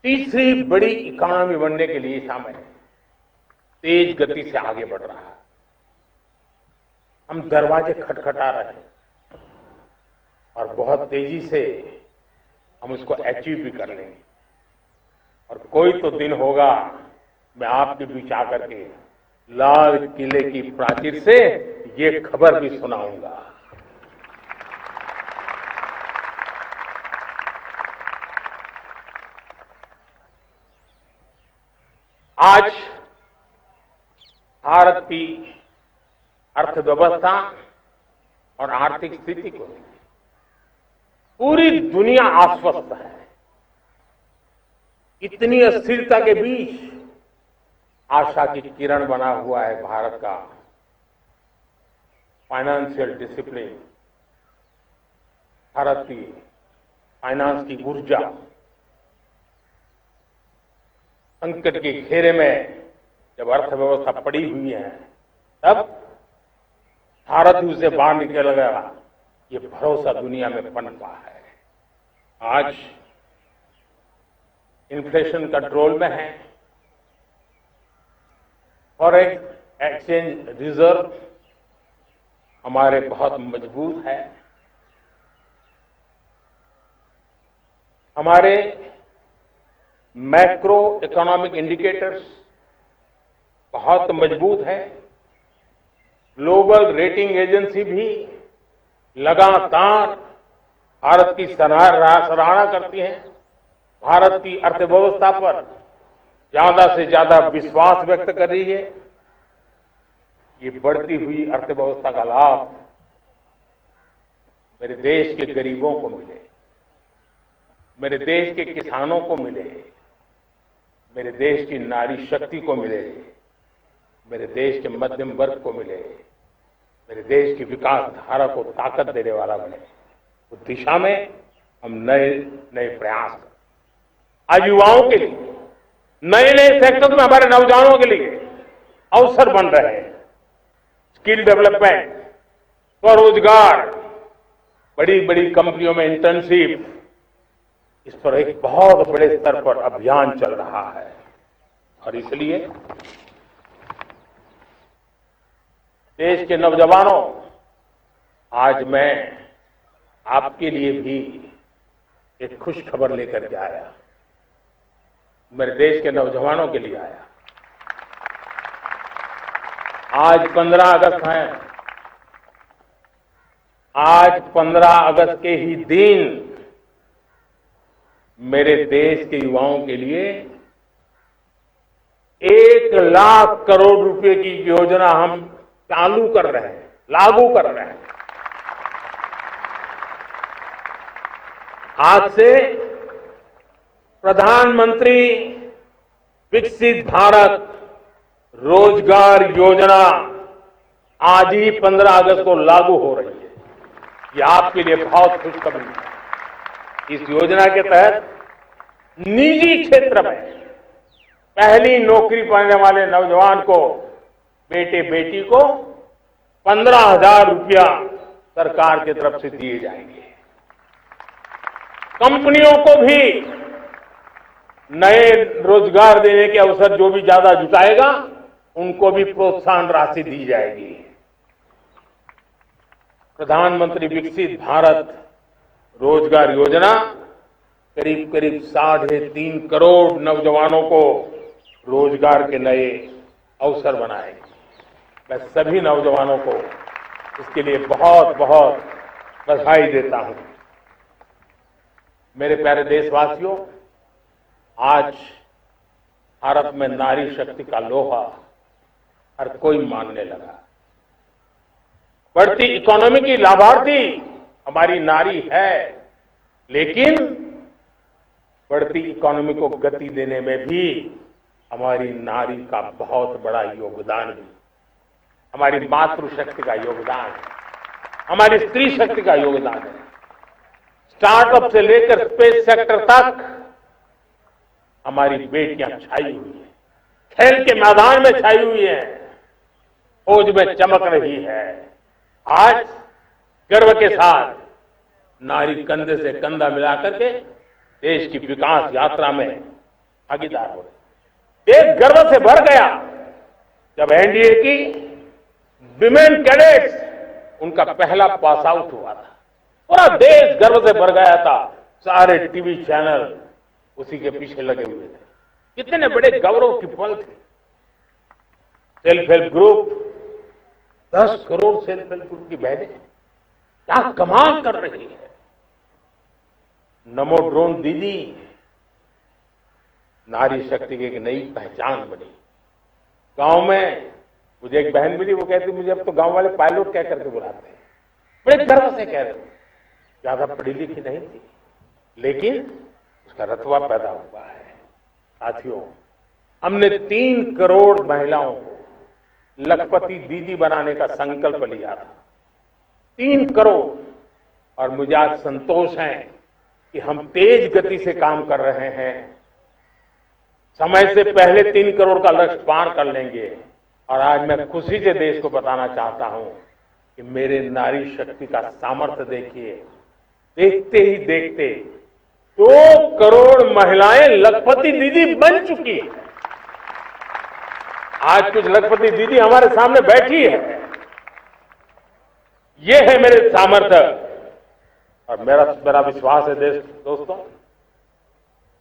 तीसरी बड़ी इकोनॉमी बनने के लिए शामिल है। तेज गति से आगे बढ़ रहा है। हम दरवाजे खटखटा रहे हैं और बहुत तेजी से हम उसको अचीव भी कर लेंगे। और कोई तो दिन होगा, मैं आपके बीच आकर के लाल किले की प्राचीर से ये खबर भी सुनाऊंगा। आज भारत की अर्थव्यवस्था और आर्थिक स्थिति को पूरी दुनिया आश्वस्त है। इतनी अस्थिरता के बीच आशा की किरण बना हुआ है भारत का फाइनेंशियल डिसिप्लिन, भारत की फाइनेंस की ऊर्जा। संकट के घेरे में जब अर्थव्यवस्था पड़ी हुई है, तब भारत ही उसे बाहर निकलेगा, ये भरोसा दुनिया में पनपा है। आज इन्फ्लेशन कंट्रोल में है। फॉरेन एक्सचेंज रिजर्व हमारे बहुत मजबूत है। हमारे मैक्रो इकोनॉमिक इंडिकेटर्स बहुत मजबूत है। ग्लोबल रेटिंग एजेंसी भी लगातार भारत की सराहना करती है। भारत की अर्थव्यवस्था पर ज्यादा से ज्यादा विश्वास व्यक्त कर रही है। ये बढ़ती हुई अर्थव्यवस्था का लाभ मेरे देश के गरीबों को मिले, मेरे देश के किसानों को मिले, मेरे देश की नारी शक्ति को मिले, मेरे देश के मध्यम वर्ग को मिले, मेरे देश की विकास धारा को ताकत देने वाला बने। उस दिशा में हम नए नए प्रयास करें। आज युवाओं के लिए नए नए सेक्टर में हमारे नौजवानों के लिए अवसर बन रहे हैं। स्किल डेवलपमेंट, स्वरोजगार, बड़ी बड़ी कंपनियों में इंटर्नशिप, इस पर एक बहुत बड़े स्तर पर अभियान चल रहा है। और इसलिए देश के नौजवानों, आज मैं आपके लिए भी एक खुश खबर लेकर के आया। मेरे देश के नौजवानों के लिए आया। आज 15 अगस्त है। आज 15 अगस्त के ही दिन मेरे देश के युवाओं के लिए 1 लाख करोड़ रुपए की योजना हम चालू कर रहे हैं, लागू कर रहे हैं। आज से प्रधानमंत्री विकसित भारत रोजगार योजना आज ही 15 अगस्त को लागू हो रही है। ये आपके लिए बहुत खुशखबरी है। इस योजना के तहत निजी क्षेत्र में पहली नौकरी पाने वाले नौजवान को, बेटे बेटी को 15,000 रुपया सरकार की तरफ से दिए जाएंगे। कंपनियों को भी नए रोजगार देने के अवसर जो भी ज्यादा जुटाएगा, उनको भी प्रोत्साहन राशि दी जाएगी। प्रधानमंत्री विकसित भारत रोजगार योजना करीब करीब 3.5 करोड़ नौजवानों को रोजगार के नए अवसर बनाएगी। मैं सभी नौजवानों को इसके लिए बहुत बहुत बधाई देता हूं। मेरे प्यारे देशवासियों, आज भारत में नारी शक्ति का लोहा हर कोई मानने लगा। बढ़ती इकोनॉमी की लाभार्थी हमारी नारी है, लेकिन बढ़ती इकोनॉमी को गति देने में भी हमारी नारी का बहुत बड़ा योगदान है। हमारी मातृशक्ति का योगदान है, हमारी स्त्री शक्ति का योगदान है। स्टार्टअप से लेकर स्पेस सेक्टर तक हमारी बेटियां छाई हुई हैं, खेल के मैदान में छाई हुई हैं, फौज में चमक रही है। आज गर्व के साथ नारी कंधे से कंधा मिलाकर के देश की विकास यात्रा में भागीदार हो रही। देश गर्व से भर गया जब एनडीए की विमेन कैडेट्स उनका पहला पास आउट हुआ था। पूरा देश गर्व से भर गया था। सारे टीवी चैनल उसी के पीछे लगे हुए थे। कितने बड़े गौरव की पल थे। Self help group, 10 crore self help group की बहनें क्या कमाल कर रही है। नमो ड्रोन दीदी नारी शक्ति की एक नई पहचान बनी। गांव में मुझे एक बहन मिली, वो कहती मुझे अब तो गांव वाले पायलट कह करके बुलाते हैं। बड़े गर्व से कह रहे थे। ज्यादा पढ़ी लिखी नहीं थी, लेकिन उसका रतबा पैदा हुआ है। साथियों, हमने 3 करोड़ महिलाओं को लखपति दीदी बनाने का संकल्प लिया था। 3 करोड़। और मुझे आज संतोष है कि हम तेज गति से काम कर रहे हैं। समय से पहले 3 करोड़ का लक्ष्य पार कर लेंगे। और आज मैं खुशी से देश को बताना चाहता हूं कि मेरे नारी शक्ति का सामर्थ्य देखिए। देखते ही देखते 2 करोड़ महिलाएं लखपति दीदी बन चुकी हैं। आज कुछ लखपति दीदी हमारे सामने बैठी है। ये है मेरे सामर्थ्य। और मेरा विश्वास है दोस्तों,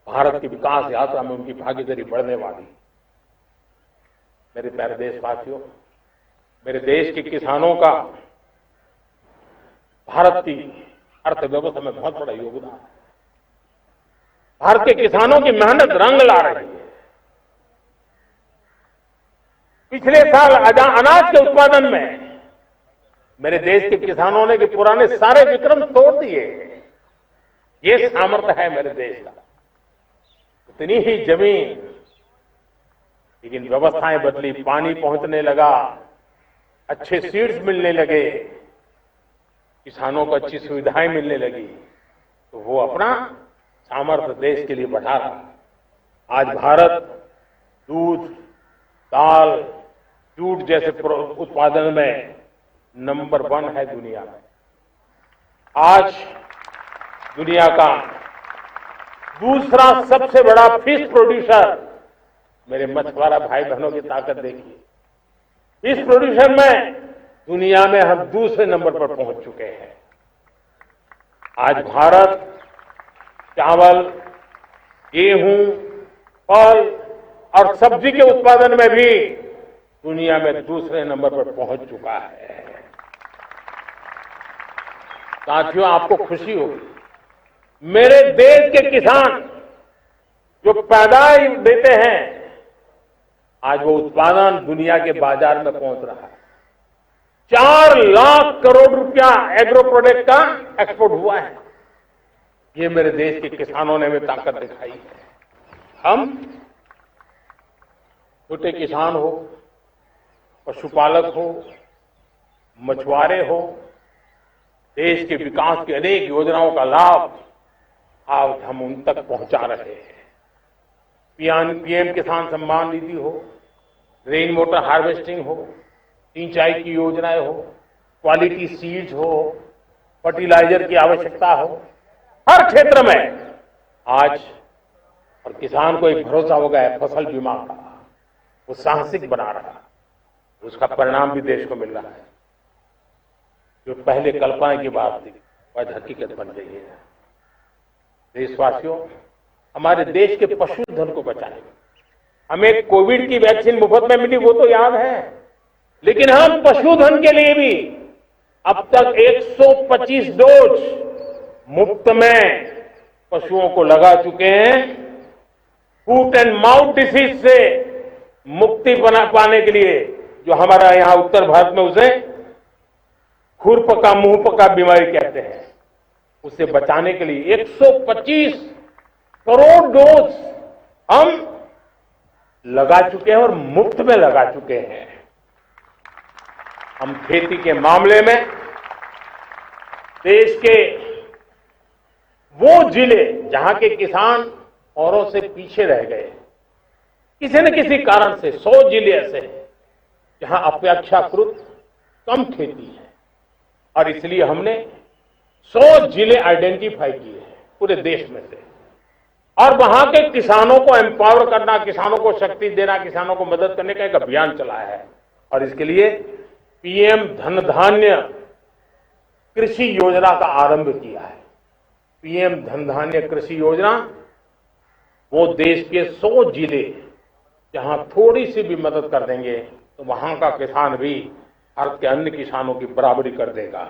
भारत की विकास यात्रा में उनकी भागीदारी बढ़ने वाली। मेरे प्यारे देशवासियों, मेरे देश के किसानों का भारत की अर्थव्यवस्था में बहुत बड़ा योगदान है। भारत के किसानों की मेहनत रंग ला रही है। पिछले साल अनाज के उत्पादन में मेरे देश के किसानों ने पुराने सारे विक्रम तोड़ दिए। ये सामर्थ्य है मेरे देश का। उतनी ही जमीन, लेकिन व्यवस्थाएं बदली, पानी पहुंचने लगा, अच्छे सीड्स मिलने लगे, किसानों को अच्छी सुविधाएं मिलने लगी, तो वो अपना सामर्थ्य देश के लिए बढ़ा रहा। आज भारत दूध, दाल, जूट जैसे उत्पादन में नंबर 1 है दुनिया में। आज दुनिया का दूसरा सबसे बड़ा फिश प्रोड्यूसर, मेरे मछुआरा भाई बहनों की ताकत देखिए। फिश प्रोड्यूसर में दुनिया में हम दूसरे नंबर पर पहुंच चुके हैं। आज भारत चावल, गेहूं, फल और सब्जी के उत्पादन में भी दुनिया में दूसरे नंबर पर पहुंच चुका है। साथियों, आपको खुशी होगी, मेरे देश के किसान जो पैदावार देते हैं, आज वो उत्पादन दुनिया के बाजार में पहुंच रहा है। 4 लाख करोड़ रुपया एग्रो प्रोडक्ट का एक्सपोर्ट हुआ है। ये मेरे देश के किसानों ने भी ताकत दिखाई है। हम छोटे किसान हो, पशुपालक हो, मछुआरे हो, देश के विकास की अनेक योजनाओं का लाभ आज हम उन तक पहुंचा रहे हैं। पीएम किसान सम्मान निधि हो, रेन वाटर हार्वेस्टिंग हो, सिंचाई की योजनाएं हो, क्वालिटी सीड्स हो, फर्टिलाइजर की आवश्यकता हो, हर क्षेत्र में आज और किसान को एक भरोसा हो गया है फसल बीमा का, वो साहसिक बना रहा है, उसका परिणाम भी देश को मिल रहा है। जो पहले कल्पना की बात थी वह हकीकत बन गई है। देशवासियों, हमारे देश के पशुधन को बचाने, हमें कोविड की वैक्सीन मुफ्त में मिली वो तो याद है, लेकिन हम पशुधन के लिए भी अब तक 125 डोज मुफ्त में पशुओं को लगा चुके हैं। फूट एंड माउथ डिसीज से मुक्ति पाने के लिए, जो हमारा यहां उत्तर भारत में उसे खुरपका मुंहपका बीमारी कहते हैं, उसे बचाने के लिए 125 करोड़ डोज हम लगा चुके हैं और मुफ्त में लगा चुके हैं। हम खेती के मामले में देश के वो जिले जहां के किसान औरों से पीछे रह गए, किसी न किसी कारण से 100 जिले ऐसे हैं जहां अपेक्षाकृत कम खेती है, और इसलिए हमने 100 जिले आइडेंटिफाई किए हैं पूरे देश में से, और वहां के किसानों को एम्पावर करना, किसानों को शक्ति देना, किसानों को मदद करने का एक अभियान चलाया है। और इसके लिए पीएम धन धान्य कृषि योजना का आरंभ किया है। पीएम धन धान्य कृषि योजना वो देश के 100 जिले जहां थोड़ी सी भी मदद कर देंगे तो वहां का किसान भी भारत के अन्य किसानों की बराबरी कर देगा।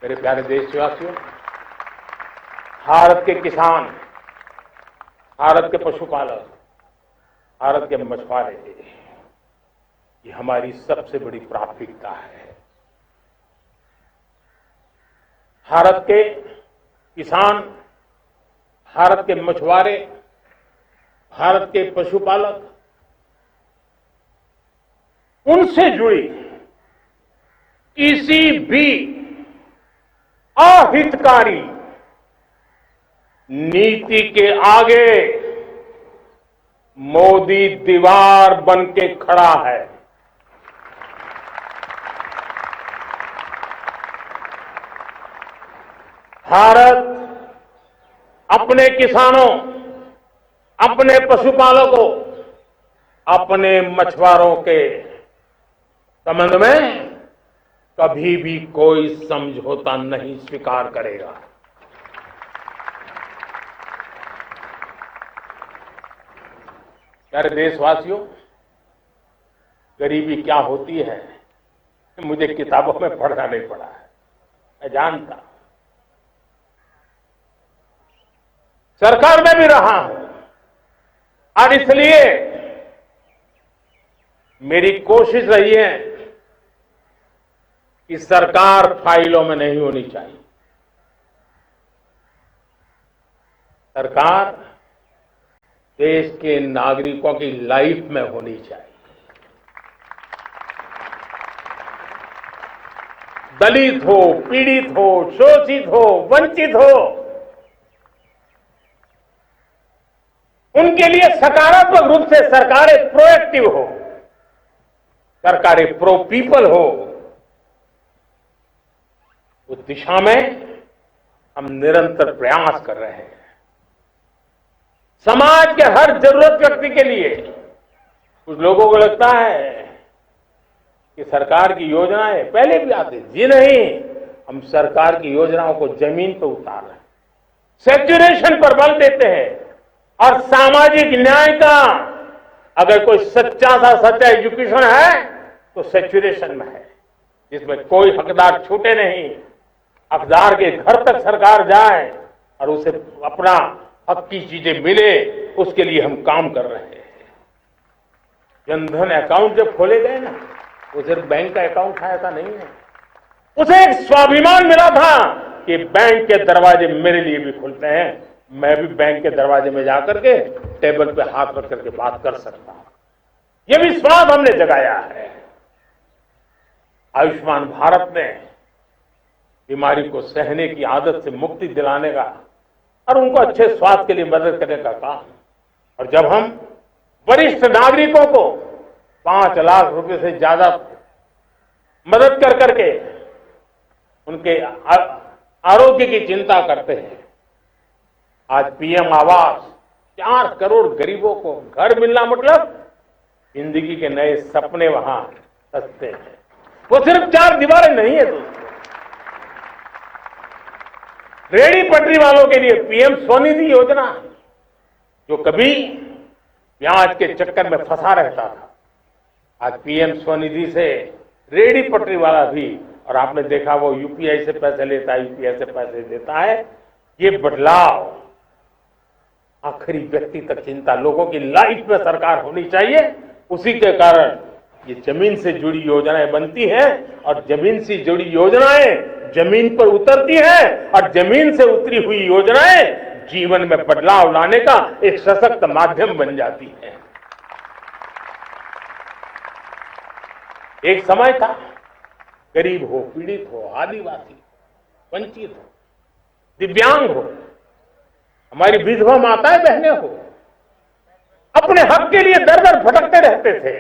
मेरे प्यारे देशवासियों, भारत के किसान, भारत के पशुपालक, भारत के मछुआरे, ये हमारी सबसे बड़ी प्राथमिकता है। भारत के किसान, भारत के मछुआरे, भारत के पशुपालक, उनसे जुड़ी किसी भी अहितकारी नीति के आगे मोदी दीवार बन के खड़ा है। भारत अपने किसानों, अपने पशुपालकों, अपने मछुआरों के संबंध में कभी भी कोई समझौता नहीं स्वीकार करेगा। प्यारे देशवासियों, गरीबी क्या होती है मुझे किताबों में पढ़ना नहीं पड़ा है, मैं जानता, सरकार में भी रहा हूं, और इसलिए मेरी कोशिश रही है कि सरकार फाइलों में नहीं होनी चाहिए। सरकार देश के नागरिकों की लाइफ में होनी चाहिए। दलित हो, पीड़ित हो, शोषित हो, वंचित हो, उनके लिए सकारात्मक रूप से सरकारें प्रोएक्टिव हो, सरकारें प्रो पीपल हो, उस दिशा में हम निरंतर प्रयास कर रहे हैं। समाज के हर जरूरत व्यक्ति के लिए, कुछ लोगों को लगता है कि सरकार की योजनाएं पहले भी आती, जी नहीं, हम सरकार की योजनाओं को जमीन पर उतार रहे हैं, सैचुरेशन पर बल देते हैं, और सामाजिक न्याय का अगर कोई सच्चा एजुकेशन है तो सैचुरेशन में है, जिसमें कोई हकदार छूटे नहीं, हकदार के घर तक सरकार जाए और उसे अपना हक की चीजें मिले, उसके लिए हम काम कर रहे हैं। जनधन अकाउंट जब खोले गए ना, वो सिर्फ बैंक का अकाउंट था ऐसा नहीं है, उसे एक स्वाभिमान मिला था कि बैंक के दरवाजे मेरे लिए भी खुलते हैं, मैं भी बैंक के दरवाजे में जाकर के टेबल पे हाथ रख करके बात कर सकता हूं। यह विश्वास हमने जगाया है। आयुष्मान भारत ने बीमारी को सहने की आदत से मुक्ति दिलाने का और उनको अच्छे स्वास्थ्य के लिए मदद करने का काम और जब हम वरिष्ठ नागरिकों को 5 लाख रुपए से ज्यादा मदद कर करके उनके आरोग्य की चिंता करते हैं, आज पीएम आवास 4 करोड़ गरीबों को घर मिलना मतलब जिंदगी के नए सपने वहां सस्ते हैं। वो सिर्फ 4 दीवारें नहीं है दोस्तों। रेहड़ी पटरी वालों के लिए पीएम स्वनिधि योजना, जो कभी ब्याज के चक्कर में फंसा रहता था, आज पीएम स्वनिधि से रेहड़ी पटरी वाला भी, और आपने देखा वो यूपीआई से पैसे लेता है, यूपीआई से पैसे देता है। ये बदलाव आखिरी व्यक्ति तक चिंता, लोगों की लाइफ में सरकार होनी चाहिए। उसी के कारण ये जमीन से जुड़ी योजनाएं बनती हैं, और जमीन से जुड़ी योजनाएं जमीन पर उतरती हैं, और जमीन से उतरी हुई योजनाएं जीवन में बदलाव लाने का एक सशक्त माध्यम बन जाती है। एक समय था, गरीब हो, पीड़ित हो, आदिवासी, वंचित हो, दिव्यांग हो, हमारी विधवा माताएं बहनें हो, अपने हक के लिए दर दर भटकते रहते थे।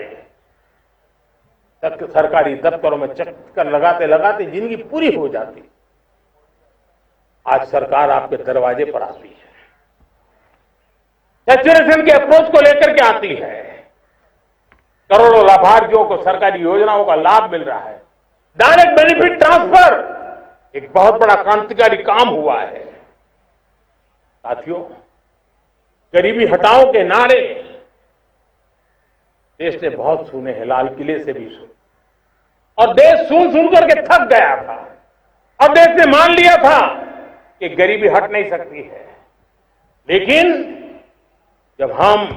सरकारी दफ्तरों में चक्कर लगाते लगाते जिंदगी पूरी हो जाती। आज सरकार आपके दरवाजे पर आती है, सैचुरेशन के अप्रोच को लेकर के आती है। करोड़ों लाभार्थियों को सरकारी योजनाओं का लाभ मिल रहा है। डायरेक्ट बेनिफिट ट्रांसफर एक बहुत बड़ा क्रांतिकारी काम हुआ है। साथियों, गरीबी हटाओ के नारे देश ने बहुत सुने हैं, लाल किले से भी सुने, और देश सुन सुन करके थक गया था, और देश ने मान लिया था कि गरीबी हट नहीं सकती है। लेकिन जब हम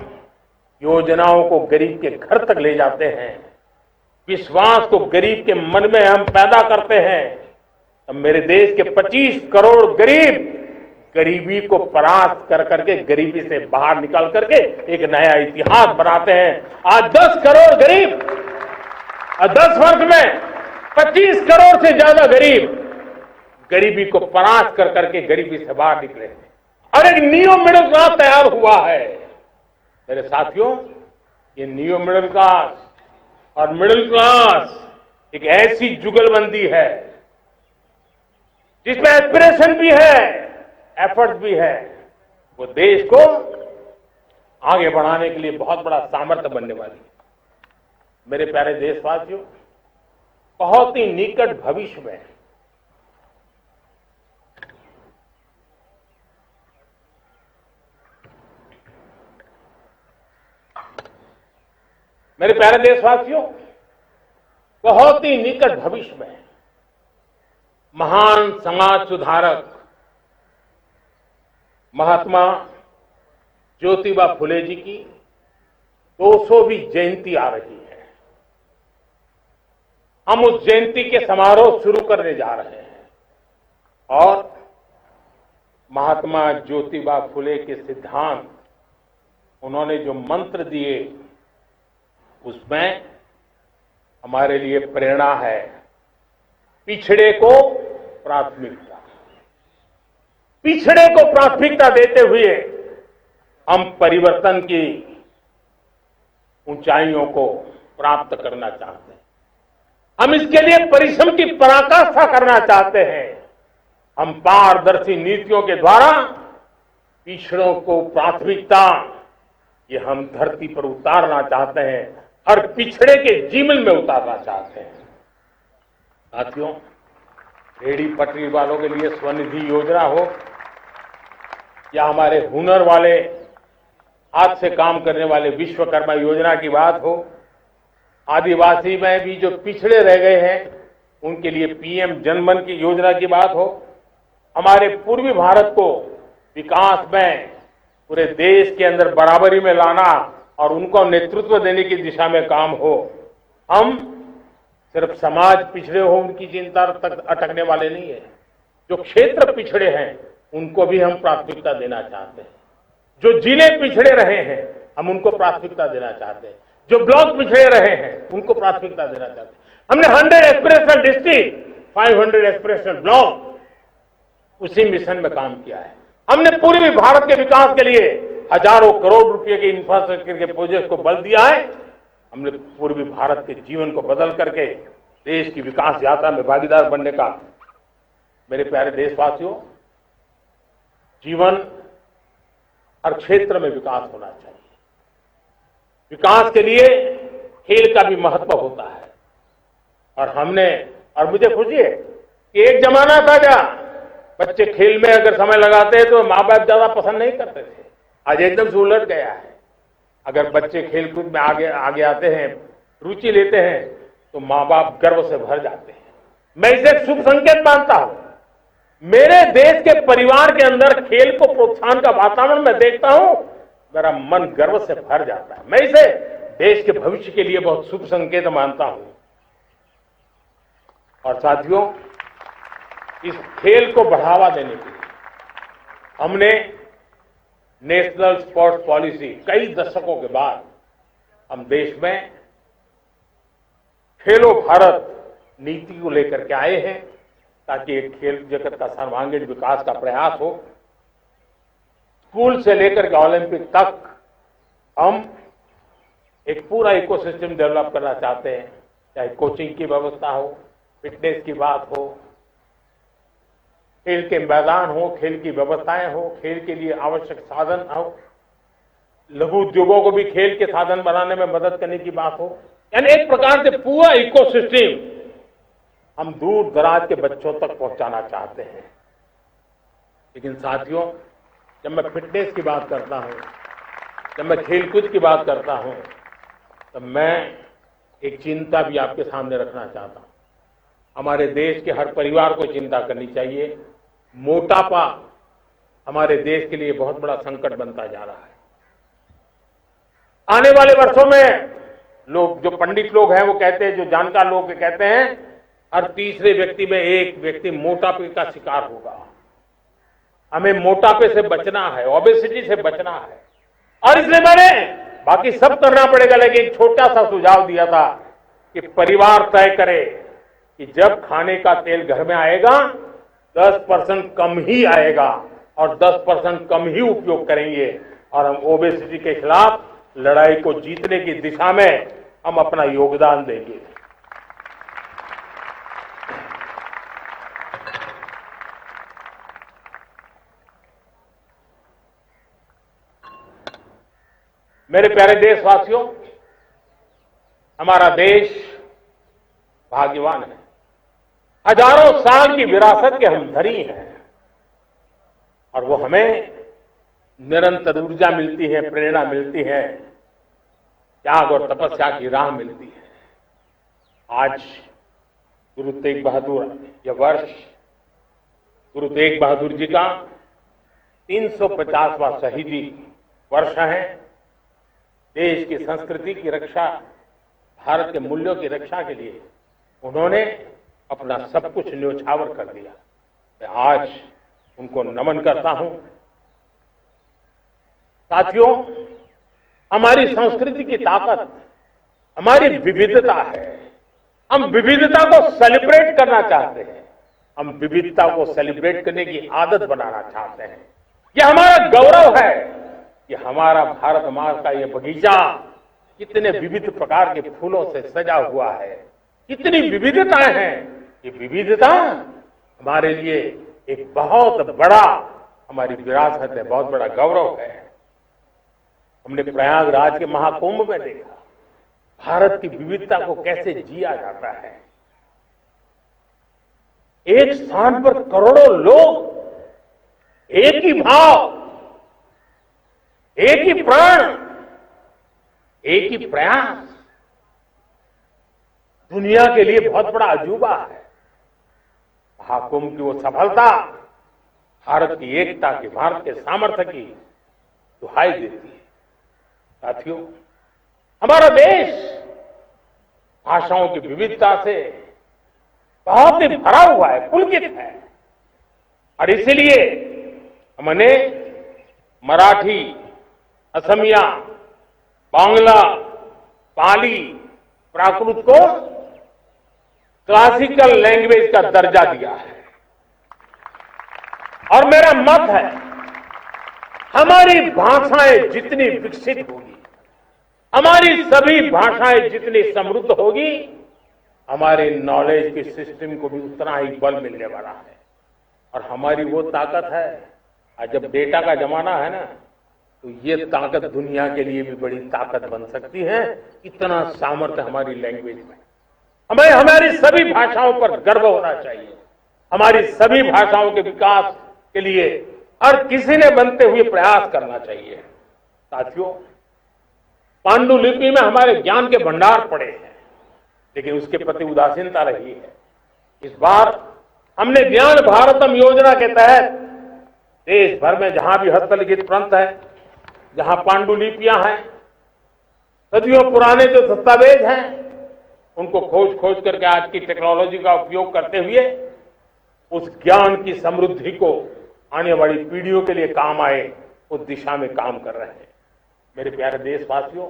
योजनाओं को गरीब के घर तक ले जाते हैं, विश्वास को गरीब के मन में हम पैदा करते हैं, तब मेरे देश के 25 करोड़ गरीब गरीबी को परास्त कर करके, गरीबी से बाहर निकल करके एक नया इतिहास बनाते हैं। आज 10 करोड़ गरीब, और 10 वर्ष में 25 करोड़ से ज्यादा गरीब गरीबी को परास्त कर करके गरीबी से बाहर निकले हैं, और एक न्यू मिडिल क्लास तैयार हुआ है। मेरे साथियों, ये न्यू मिडिल क्लास और मिडिल क्लास एक ऐसी जुगलबंदी है जिसमें एस्पिरेशन भी है, एफर्ट भी है। वो देश को आगे बढ़ाने के लिए बहुत बड़ा सामर्थ्य बनने वाली है। मेरे प्यारे देशवासियों, बहुत ही निकट भविष्य में मेरे प्यारे देशवासियों, बहुत ही निकट भविष्य में महान समाज सुधारक महात्मा ज्योतिबा फुले जी की 200वीं जयंती आ रही है। हम उस जयंती के समारोह शुरू करने जा रहे हैं, और महात्मा ज्योतिबा फुले के सिद्धांत, उन्होंने जो मंत्र दिए, उसमें हमारे लिए प्रेरणा है। पिछड़े को प्राथमिकता, पिछड़े को प्राथमिकता देते हुए हम परिवर्तन की ऊंचाइयों को प्राप्त करना चाहते हैं। हम इसके लिए परिश्रम की पराकाष्ठा करना चाहते हैं। हम पारदर्शी नीतियों के द्वारा पिछड़ों को प्राथमिकता, ये हम धरती पर उतारना चाहते हैं, हर पिछड़े के जीवन में उतारना चाहते हैं। साथियों, रेहड़ी पटरी वालों के लिए स्वनिधि योजना हो, या हमारे हुनर वाले, हाथ से काम करने वाले विश्वकर्मा योजना की बात हो, आदिवासी में भी जो पिछड़े रह गए हैं उनके लिए पीएम जनमन की योजना की बात हो, हमारे पूर्वी भारत को विकास में पूरे देश के अंदर बराबरी में लाना और उनको नेतृत्व देने की दिशा में काम हो। हम सिर्फ समाज पिछड़े हो उनकी चिंता तक अटकने वाले नहीं है। जो क्षेत्र पिछड़े हैं उनको भी हम प्राथमिकता देना चाहते हैं। जो जिले पिछड़े रहे हैं हम उनको प्राथमिकता देना चाहते हैं। जो ब्लॉक पिछड़े रहे हैं उनको प्राथमिकता देना चाहते हैं। हमने 100 एस्पिरेशनल डिस्ट्रिक्ट, 500 एस्पिरेशनल ब्लॉक, उसी मिशन में काम किया है। हमने पूर्वी भारत के विकास के लिए हजारों करोड़ रुपए के इंफ्रास्ट्रक्चर के प्रोजेक्ट को बल दिया है। हमने पूर्वी भारत के जीवन को बदल करके देश की विकास यात्रा में भागीदार बनने का, मेरे प्यारे देशवासियों, जीवन हर क्षेत्र में विकास होना चाहिए। विकास के लिए खेल का भी महत्व होता है। और मुझे खुशी है कि एक जमाना था जहां बच्चे खेल में अगर समय लगाते हैं तो माँ बाप ज्यादा पसंद नहीं करते थे। आज एकदम से उलट गया है। अगर बच्चे खेलकूद में आगे आते हैं, रुचि लेते हैं, तो माँ बाप गर्व से भर जाते हैं। मैं इसे एक शुभ संकेत मानता हूं। मेरे देश के परिवार के अंदर खेल को प्रोत्साहन का वातावरण मैं देखता हूं, मेरा मन गर्व से भर जाता है। मैं इसे देश के भविष्य के लिए बहुत शुभ संकेत मानता हूं। और साथियों, इस खेल को बढ़ावा देने के लिए हमने नेशनल स्पोर्ट्स पॉलिसी, कई दशकों के बाद हम देश में खेलो भारत नीति को लेकर के आए हैं, ताकि एक खेल जगत का सर्वांगीण विकास का प्रयास हो। स्कूल से लेकर के ओलंपिक तक हम एक पूरा इकोसिस्टम डेवलप करना चाहते हैं, चाहे कोचिंग की व्यवस्था हो, फिटनेस की बात हो, खेल के मैदान हो, खेल की व्यवस्थाएं हो, खेल के लिए आवश्यक साधन हो, लघु उद्योगों को भी खेल के साधन बनाने में मदद करने की बात हो। यानी एक प्रकार से पूरा इकोसिस्टम हम दूर दराज के बच्चों तक पहुंचाना चाहते हैं। लेकिन साथियों, जब मैं फिटनेस की बात करता हूं, जब मैं खेलकूद की बात करता हूं, तो मैं एक चिंता भी आपके सामने रखना चाहता हूं। हमारे देश के हर परिवार को चिंता करनी चाहिए। मोटापा हमारे देश के लिए बहुत बड़ा संकट बनता जा रहा है। आने वाले वर्षों में लोग, जो पंडित लोग हैं वो कहते हैं, जो जानकार लोग कहते हैं, हर तीसरे व्यक्ति में एक व्यक्ति मोटापे का शिकार होगा। हमें मोटापे से बचना है, ओबेसिटी से बचना है। और इसलिए मैंने बाकी सब करना पड़ेगा, लेकिन एक छोटा सा सुझाव दिया था कि परिवार तय करे कि जब खाने का तेल घर में आएगा 10% कम ही आएगा और 10% कम ही उपयोग करेंगे, और हम ओबेसिटी के खिलाफ लड़ाई को जीतने की दिशा में हम अपना योगदान देंगे। मेरे प्यारे देशवासियों, हमारा देश भाग्यवान है। हजारों साल की विरासत के हम धनी हैं, और वो हमें निरंतर ऊर्जा मिलती है, प्रेरणा मिलती है, त्याग और तपस्या की राह मिलती है। आज गुरु तेग बहादुर, यह वर्ष गुरु तेग बहादुर जी का 350वां शहीदी वर्ष है। देश की संस्कृति की रक्षा, भारत के मूल्यों की रक्षा के लिए उन्होंने अपना सब कुछ न्योछावर कर दिया। मैं आज उनको नमन करता हूं। साथियों, हमारी संस्कृति की ताकत हमारी विविधता है। हम विविधता को सेलिब्रेट करना चाहते हैं। हम विविधता को सेलिब्रेट करने की आदत बनाना चाहते हैं। यह हमारा गौरव है कि हमारा भारत मां का यह बगीचा कितने विविध प्रकार के फूलों से सजा हुआ है, कितनी विविधताएं हैं। ये विविधता हमारे लिए एक बहुत बड़ा, हमारी विरासत है, बहुत बड़ा गौरव है। हमने प्रयागराज के महाकुंभ में देखा भारत की विविधता को कैसे जिया जाता है। एक स्थान पर करोड़ों लोग, एक ही भाव, एक ही प्राण, एक ही प्रयास, दुनिया के लिए बहुत बड़ा अजूबा है। महाकुंभ की वो सफलता भारत की एकता की, भारत के सामर्थ्य की दुहाई देती है। साथियों, हमारा देश भाषाओं की विविधता से बहुत ही भरा हुआ है, पुलकित है। और इसलिए हमने मराठी, असमिया, बांग्ला, पाली, प्राकृत को क्लासिकल लैंग्वेज का दर्जा दिया है। और मेरा मत है हमारी भाषाएं जितनी विकसित होगी, हमारी सभी भाषाएं जितनी समृद्ध होगी, हमारे नॉलेज के सिस्टम को भी उतना ही बल मिलने वाला है। और हमारी वो ताकत है, आज जब डेटा का जमाना है ना, तो ये ताकत दुनिया के लिए भी बड़ी ताकत बन सकती है। इतना सामर्थ्य हमारी लैंग्वेज में। हमें हमारी सभी भाषाओं पर गर्व होना चाहिए। हमारी सभी भाषाओं के विकास के लिए हर किसी ने बनते हुए प्रयास करना चाहिए। साथियों, पांडुलिपि में हमारे ज्ञान के भंडार पड़े हैं, लेकिन उसके प्रति उदासीनता रही है। इस बार हमने ज्ञान भारतम योजना के तहत देश भर में जहां भी हस्तलिखित ग्रंथ है, जहां पांडुलिपियां हैं, सदियों पुराने जो दस्तावेज हैं, उनको खोज खोज करके आज की टेक्नोलॉजी का उपयोग करते हुए उस ज्ञान की समृद्धि को आने वाली पीढ़ियों के लिए काम आए, उस दिशा में काम कर रहे हैं। मेरे प्यारे देशवासियों,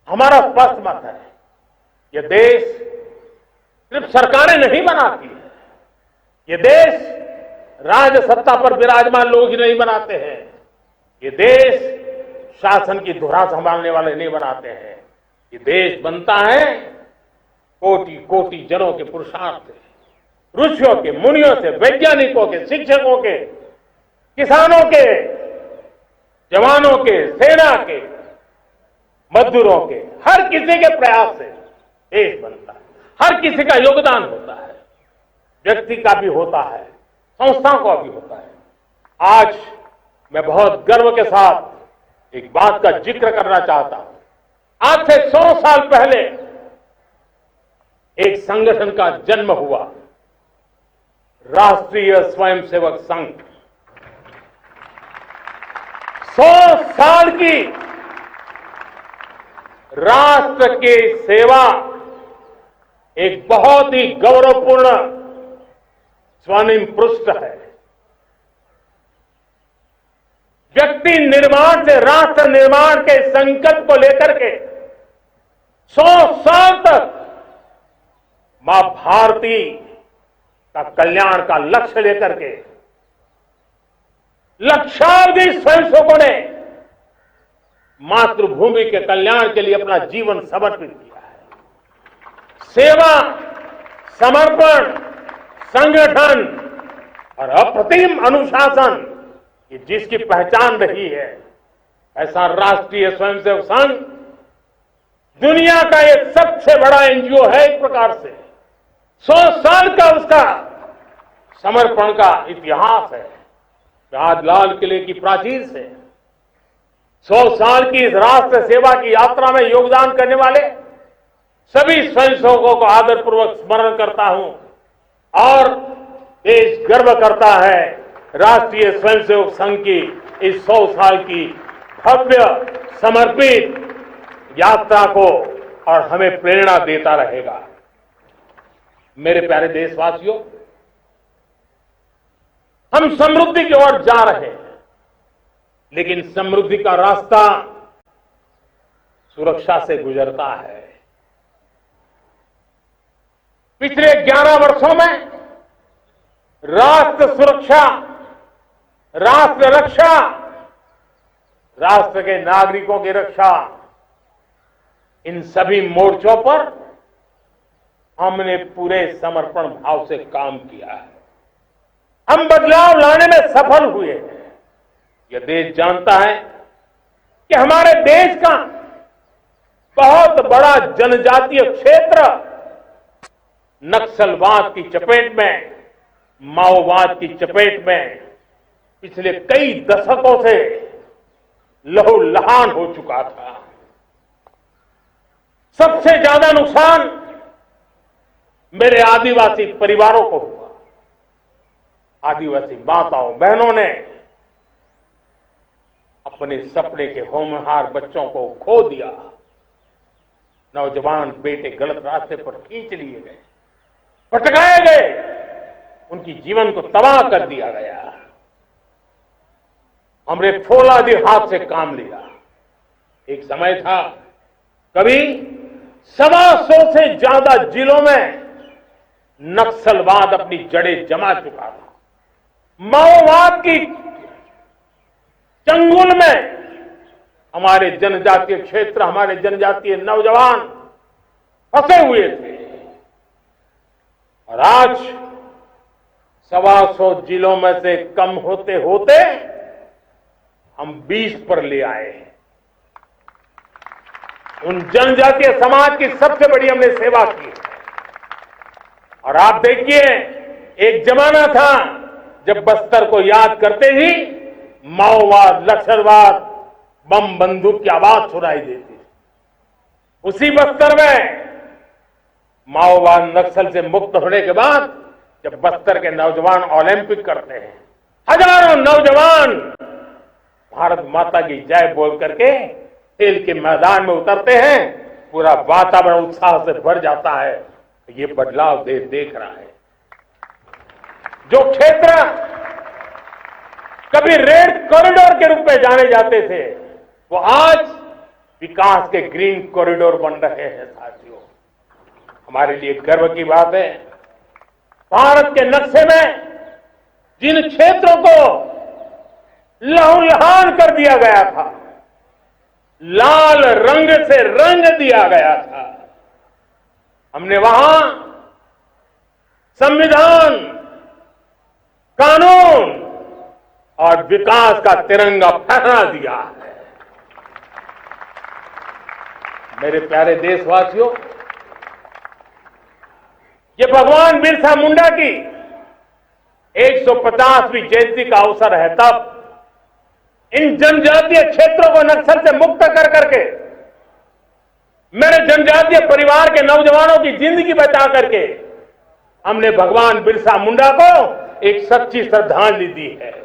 हमारा स्पष्ट मत है, यह देश सिर्फ सरकारें नहीं बनाती है, ये देश राज सत्ता पर विराजमान लोग ही नहीं बनाते हैं, ये देश शासन की धुरा संभालने वाले नहीं बनाते हैं। ये देश बनता है कोटि कोटि जनों के पुरुषार्थ से, ऋषियों के, मुनियों से, वैज्ञानिकों के, शिक्षकों के, किसानों के, जवानों के, सेना के, मजदूरों के, हर किसी के प्रयास से देश बनता है। हर किसी का योगदान होता है, व्यक्ति का भी होता है, संस्थाओं का भी होता है। आज मैं बहुत गर्व के साथ एक बात का जिक्र करना चाहता हूं। आज से 100 साल पहले एक संगठन का जन्म हुआ, राष्ट्रीय स्वयंसेवक संघ। 100 साल की राष्ट्र की सेवा एक बहुत ही गौरवपूर्ण स्वर्णिम पृष्ठ है। व्यक्ति निर्माण से राष्ट्र निर्माण के संकल्प को लेकर के 100 साल तक मां भारती का कल्याण का लक्ष्य लेकर के लक्षावधि स्वयंसेवकों ने मातृभूमि के कल्याण के लिए अपना जीवन समर्पित किया है। सेवा, समर्पण, संगठन और अप्रतिम अनुशासन, ये जिसकी पहचान रही है, ऐसा राष्ट्रीय स्वयंसेवक संघ दुनिया का एक सबसे बड़ा एनजीओ है। एक प्रकार से 100 साल का उसका समर्पण का इतिहास है। आज लाल किले की प्राचीर से 100 साल की इस राष्ट्र सेवा की यात्रा में योगदान करने वाले सभी स्वयंसेवकों को आदरपूर्वक स्मरण करता हूं और देश गर्व करता है राष्ट्रीय स्वयंसेवक संघ की इस 100 साल की भव्य समर्पित यात्रा को, और हमें प्रेरणा देता रहेगा। मेरे प्यारे देशवासियों, हम समृद्धि की ओर जा रहे हैं, लेकिन समृद्धि का रास्ता सुरक्षा से गुजरता है। पिछले 11 वर्षों में राष्ट्र सुरक्षा, राष्ट्र रक्षा, राष्ट्र के नागरिकों की रक्षा, इन सभी मोर्चों पर हमने पूरे समर्पण भाव से काम किया है। हम बदलाव लाने में सफल हुए हैं। यह देश जानता है कि हमारे देश का बहुत बड़ा जनजातीय क्षेत्र नक्सलवाद की चपेट में, माओवाद की चपेट में पिछले कई दशकों से लहूलुहान हो चुका था। सबसे ज्यादा नुकसान मेरे आदिवासी परिवारों को हुआ। आदिवासी माताओं बहनों ने अपने सपने के होनहार बच्चों को खो दिया। नौजवान बेटे गलत रास्ते पर खींच लिए गए, भटकाए गए, उनकी जीवन को तबाह कर दिया गया। हमने फौलादी हाथ से काम लिया। एक समय था, कभी 125 से ज्यादा जिलों में नक्सलवाद अपनी जड़ें जमा चुका था। माओवाद की चंगुल में हमारे जनजातीय क्षेत्र, हमारे जनजातीय नौजवान फंसे हुए थे और आज 125 जिलों में से कम होते होते हम 20 पर ले आए हैं। उन जनजातीय समाज की सबसे बड़ी हमने सेवा की है। और आप देखिए, एक जमाना था जब बस्तर को याद करते ही माओवाद, नक्सलवाद, बम बंदूक की आवाज सुनाई देती थी। उसी बस्तर में माओवाद नक्सल से मुक्त होने के बाद जब बस्तर के नौजवान ओलंपिक करते हैं, हजारों नौजवान भारत माता की जय बोल करके खेल के मैदान में उतरते हैं, पूरा वातावरण उत्साह से भर जाता है। ये बदलाव देश देख रहा है। जो क्षेत्र कभी रेड कॉरिडोर के रूप में जाने जाते थे, वो आज विकास के ग्रीन कॉरिडोर बन रहे हैं। साथियों, हमारे लिए गर्व की बात है, भारत के नक्शे में जिन क्षेत्रों को लहूलुहान कर दिया गया था, लाल रंग से रंग दिया गया था, हमने वहां संविधान, कानून और विकास का तिरंगा फहरा दिया है। मेरे प्यारे देशवासियों, ये भगवान बिरसा मुंडा की 150वीं जयंती का अवसर है। तब इन जनजातीय क्षेत्रों को नक्सल से मुक्त कर करके, मेरे जनजातीय परिवार के नौजवानों की जिंदगी बचा करके हमने भगवान बिरसा मुंडा को एक सच्ची श्रद्धांजलि दी है।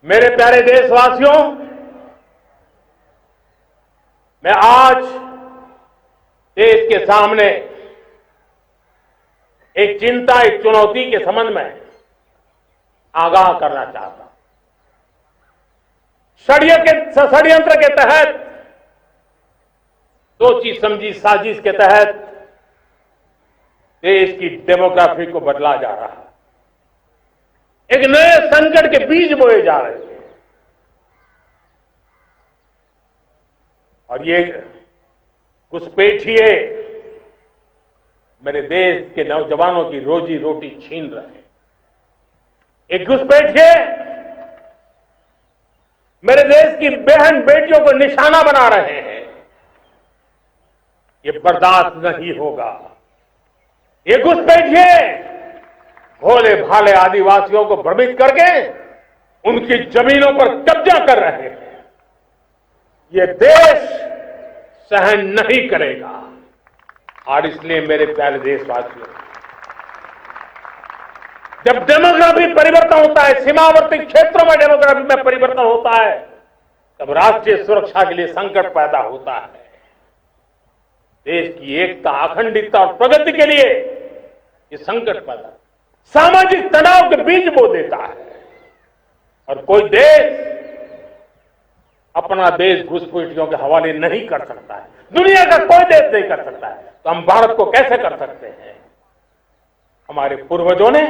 मेरे प्यारे देशवासियों, मैं आज देश के सामने एक चिंता, एक चुनौती के संबंध में आगाह करना चाहता हूं। षड्यंत्र के तहत, सोची समझी साजिश के तहत देश की डेमोग्राफी को बदला जा रहा है। एक नए संकट के बीज बोए जा रहे हैं और ये घुसपैठिए मेरे देश के नौजवानों की रोजी रोटी छीन रहे हैं। एक घुसपैठिए मेरे देश की बहन बेटियों को निशाना बना रहे हैं। ये बर्दाश्त नहीं होगा। ये घुसपैठिए भोले भाले आदिवासियों को भ्रमित करके उनकी जमीनों पर कब्जा कर रहे हैं। ये देश सहन नहीं करेगा। और इसलिए मेरे प्यारे देशवासियों, जब डेमोग्राफी परिवर्तन होता है, सीमावर्ती क्षेत्रों में डेमोग्राफी में परिवर्तन होता है, तब राष्ट्रीय सुरक्षा के लिए संकट पैदा होता है। देश की एकता, अखंडता और प्रगति के लिए ये संकट पैदा, सामाजिक तनाव के बीज बो देता है। और कोई देश अपना देश घुसपैठियों के हवाले नहीं कर सकता है। दुनिया का कोई देश नहीं कर सकता है, तो हम भारत को कैसे कर सकते हैं? हमारे पूर्वजों ने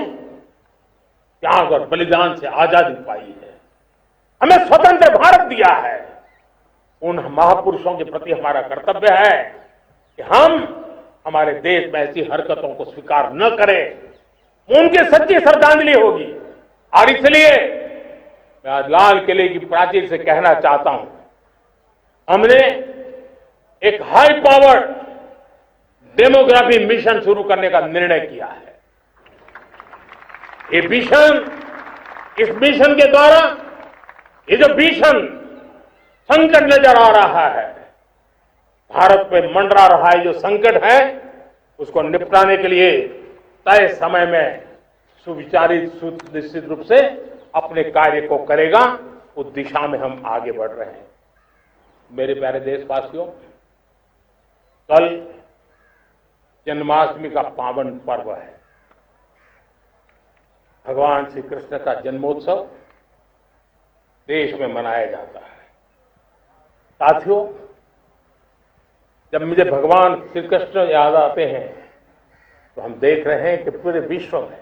त्याग और बलिदान से आजादी पाई है, हमें स्वतंत्र भारत दिया है। उन महापुरुषों के प्रति हमारा कर्तव्य है कि हम हमारे देश में ऐसी हरकतों को स्वीकार न करें। उनकी सच्ची श्रद्धांजलि होगी। और इसलिए मैं आज लाल किले की प्राचीर से कहना चाहता हूं, हमने एक हाई पावर डेमोग्राफी मिशन शुरू करने का निर्णय किया है। ये मिशन, इस मिशन के द्वारा ये जो भीषण संकट नजर आ रहा है, भारत पे मंडरा रहा है जो संकट है, उसको निपटाने के लिए तय समय में सुविचारित, सुनिश्चित रूप से अपने कार्य को करेगा। उस दिशा में हम आगे बढ़ रहे हैं। मेरे प्यारे देशवासियों, कल जन्माष्टमी का पावन पर्व है। भगवान श्री कृष्ण का जन्मोत्सव देश में मनाया जाता है। साथियों, जब मुझे भगवान श्री कृष्ण याद आते हैं तो हम देख रहे हैं कि पूरे विश्व में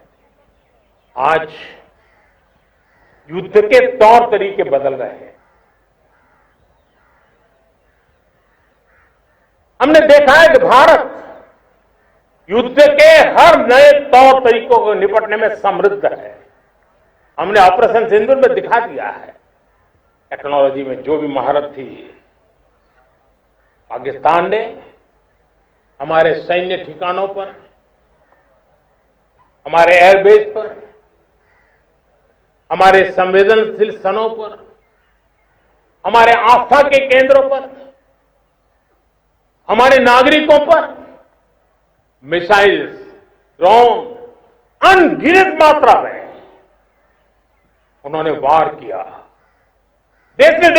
आज युद्ध के तौर तरीके बदल रहे हैं। हमने देखा है कि भारत युद्ध के हर नए तौर तरीकों को निपटने में समृद्ध है। हमने ऑपरेशन सिंदूर में दिखा दिया है टेक्नोलॉजी में जो भी महारत थी। पाकिस्तान ने हमारे सैन्य ठिकानों पर, हमारे एयरबेस पर, हमारे संवेदनशील स्थलों पर, हमारे आस्था के केंद्रों पर, हमारे नागरिकों पर मिसाइल्स, ड्रोन अनगिनत मात्रा में उन्होंने वार किया। देश ने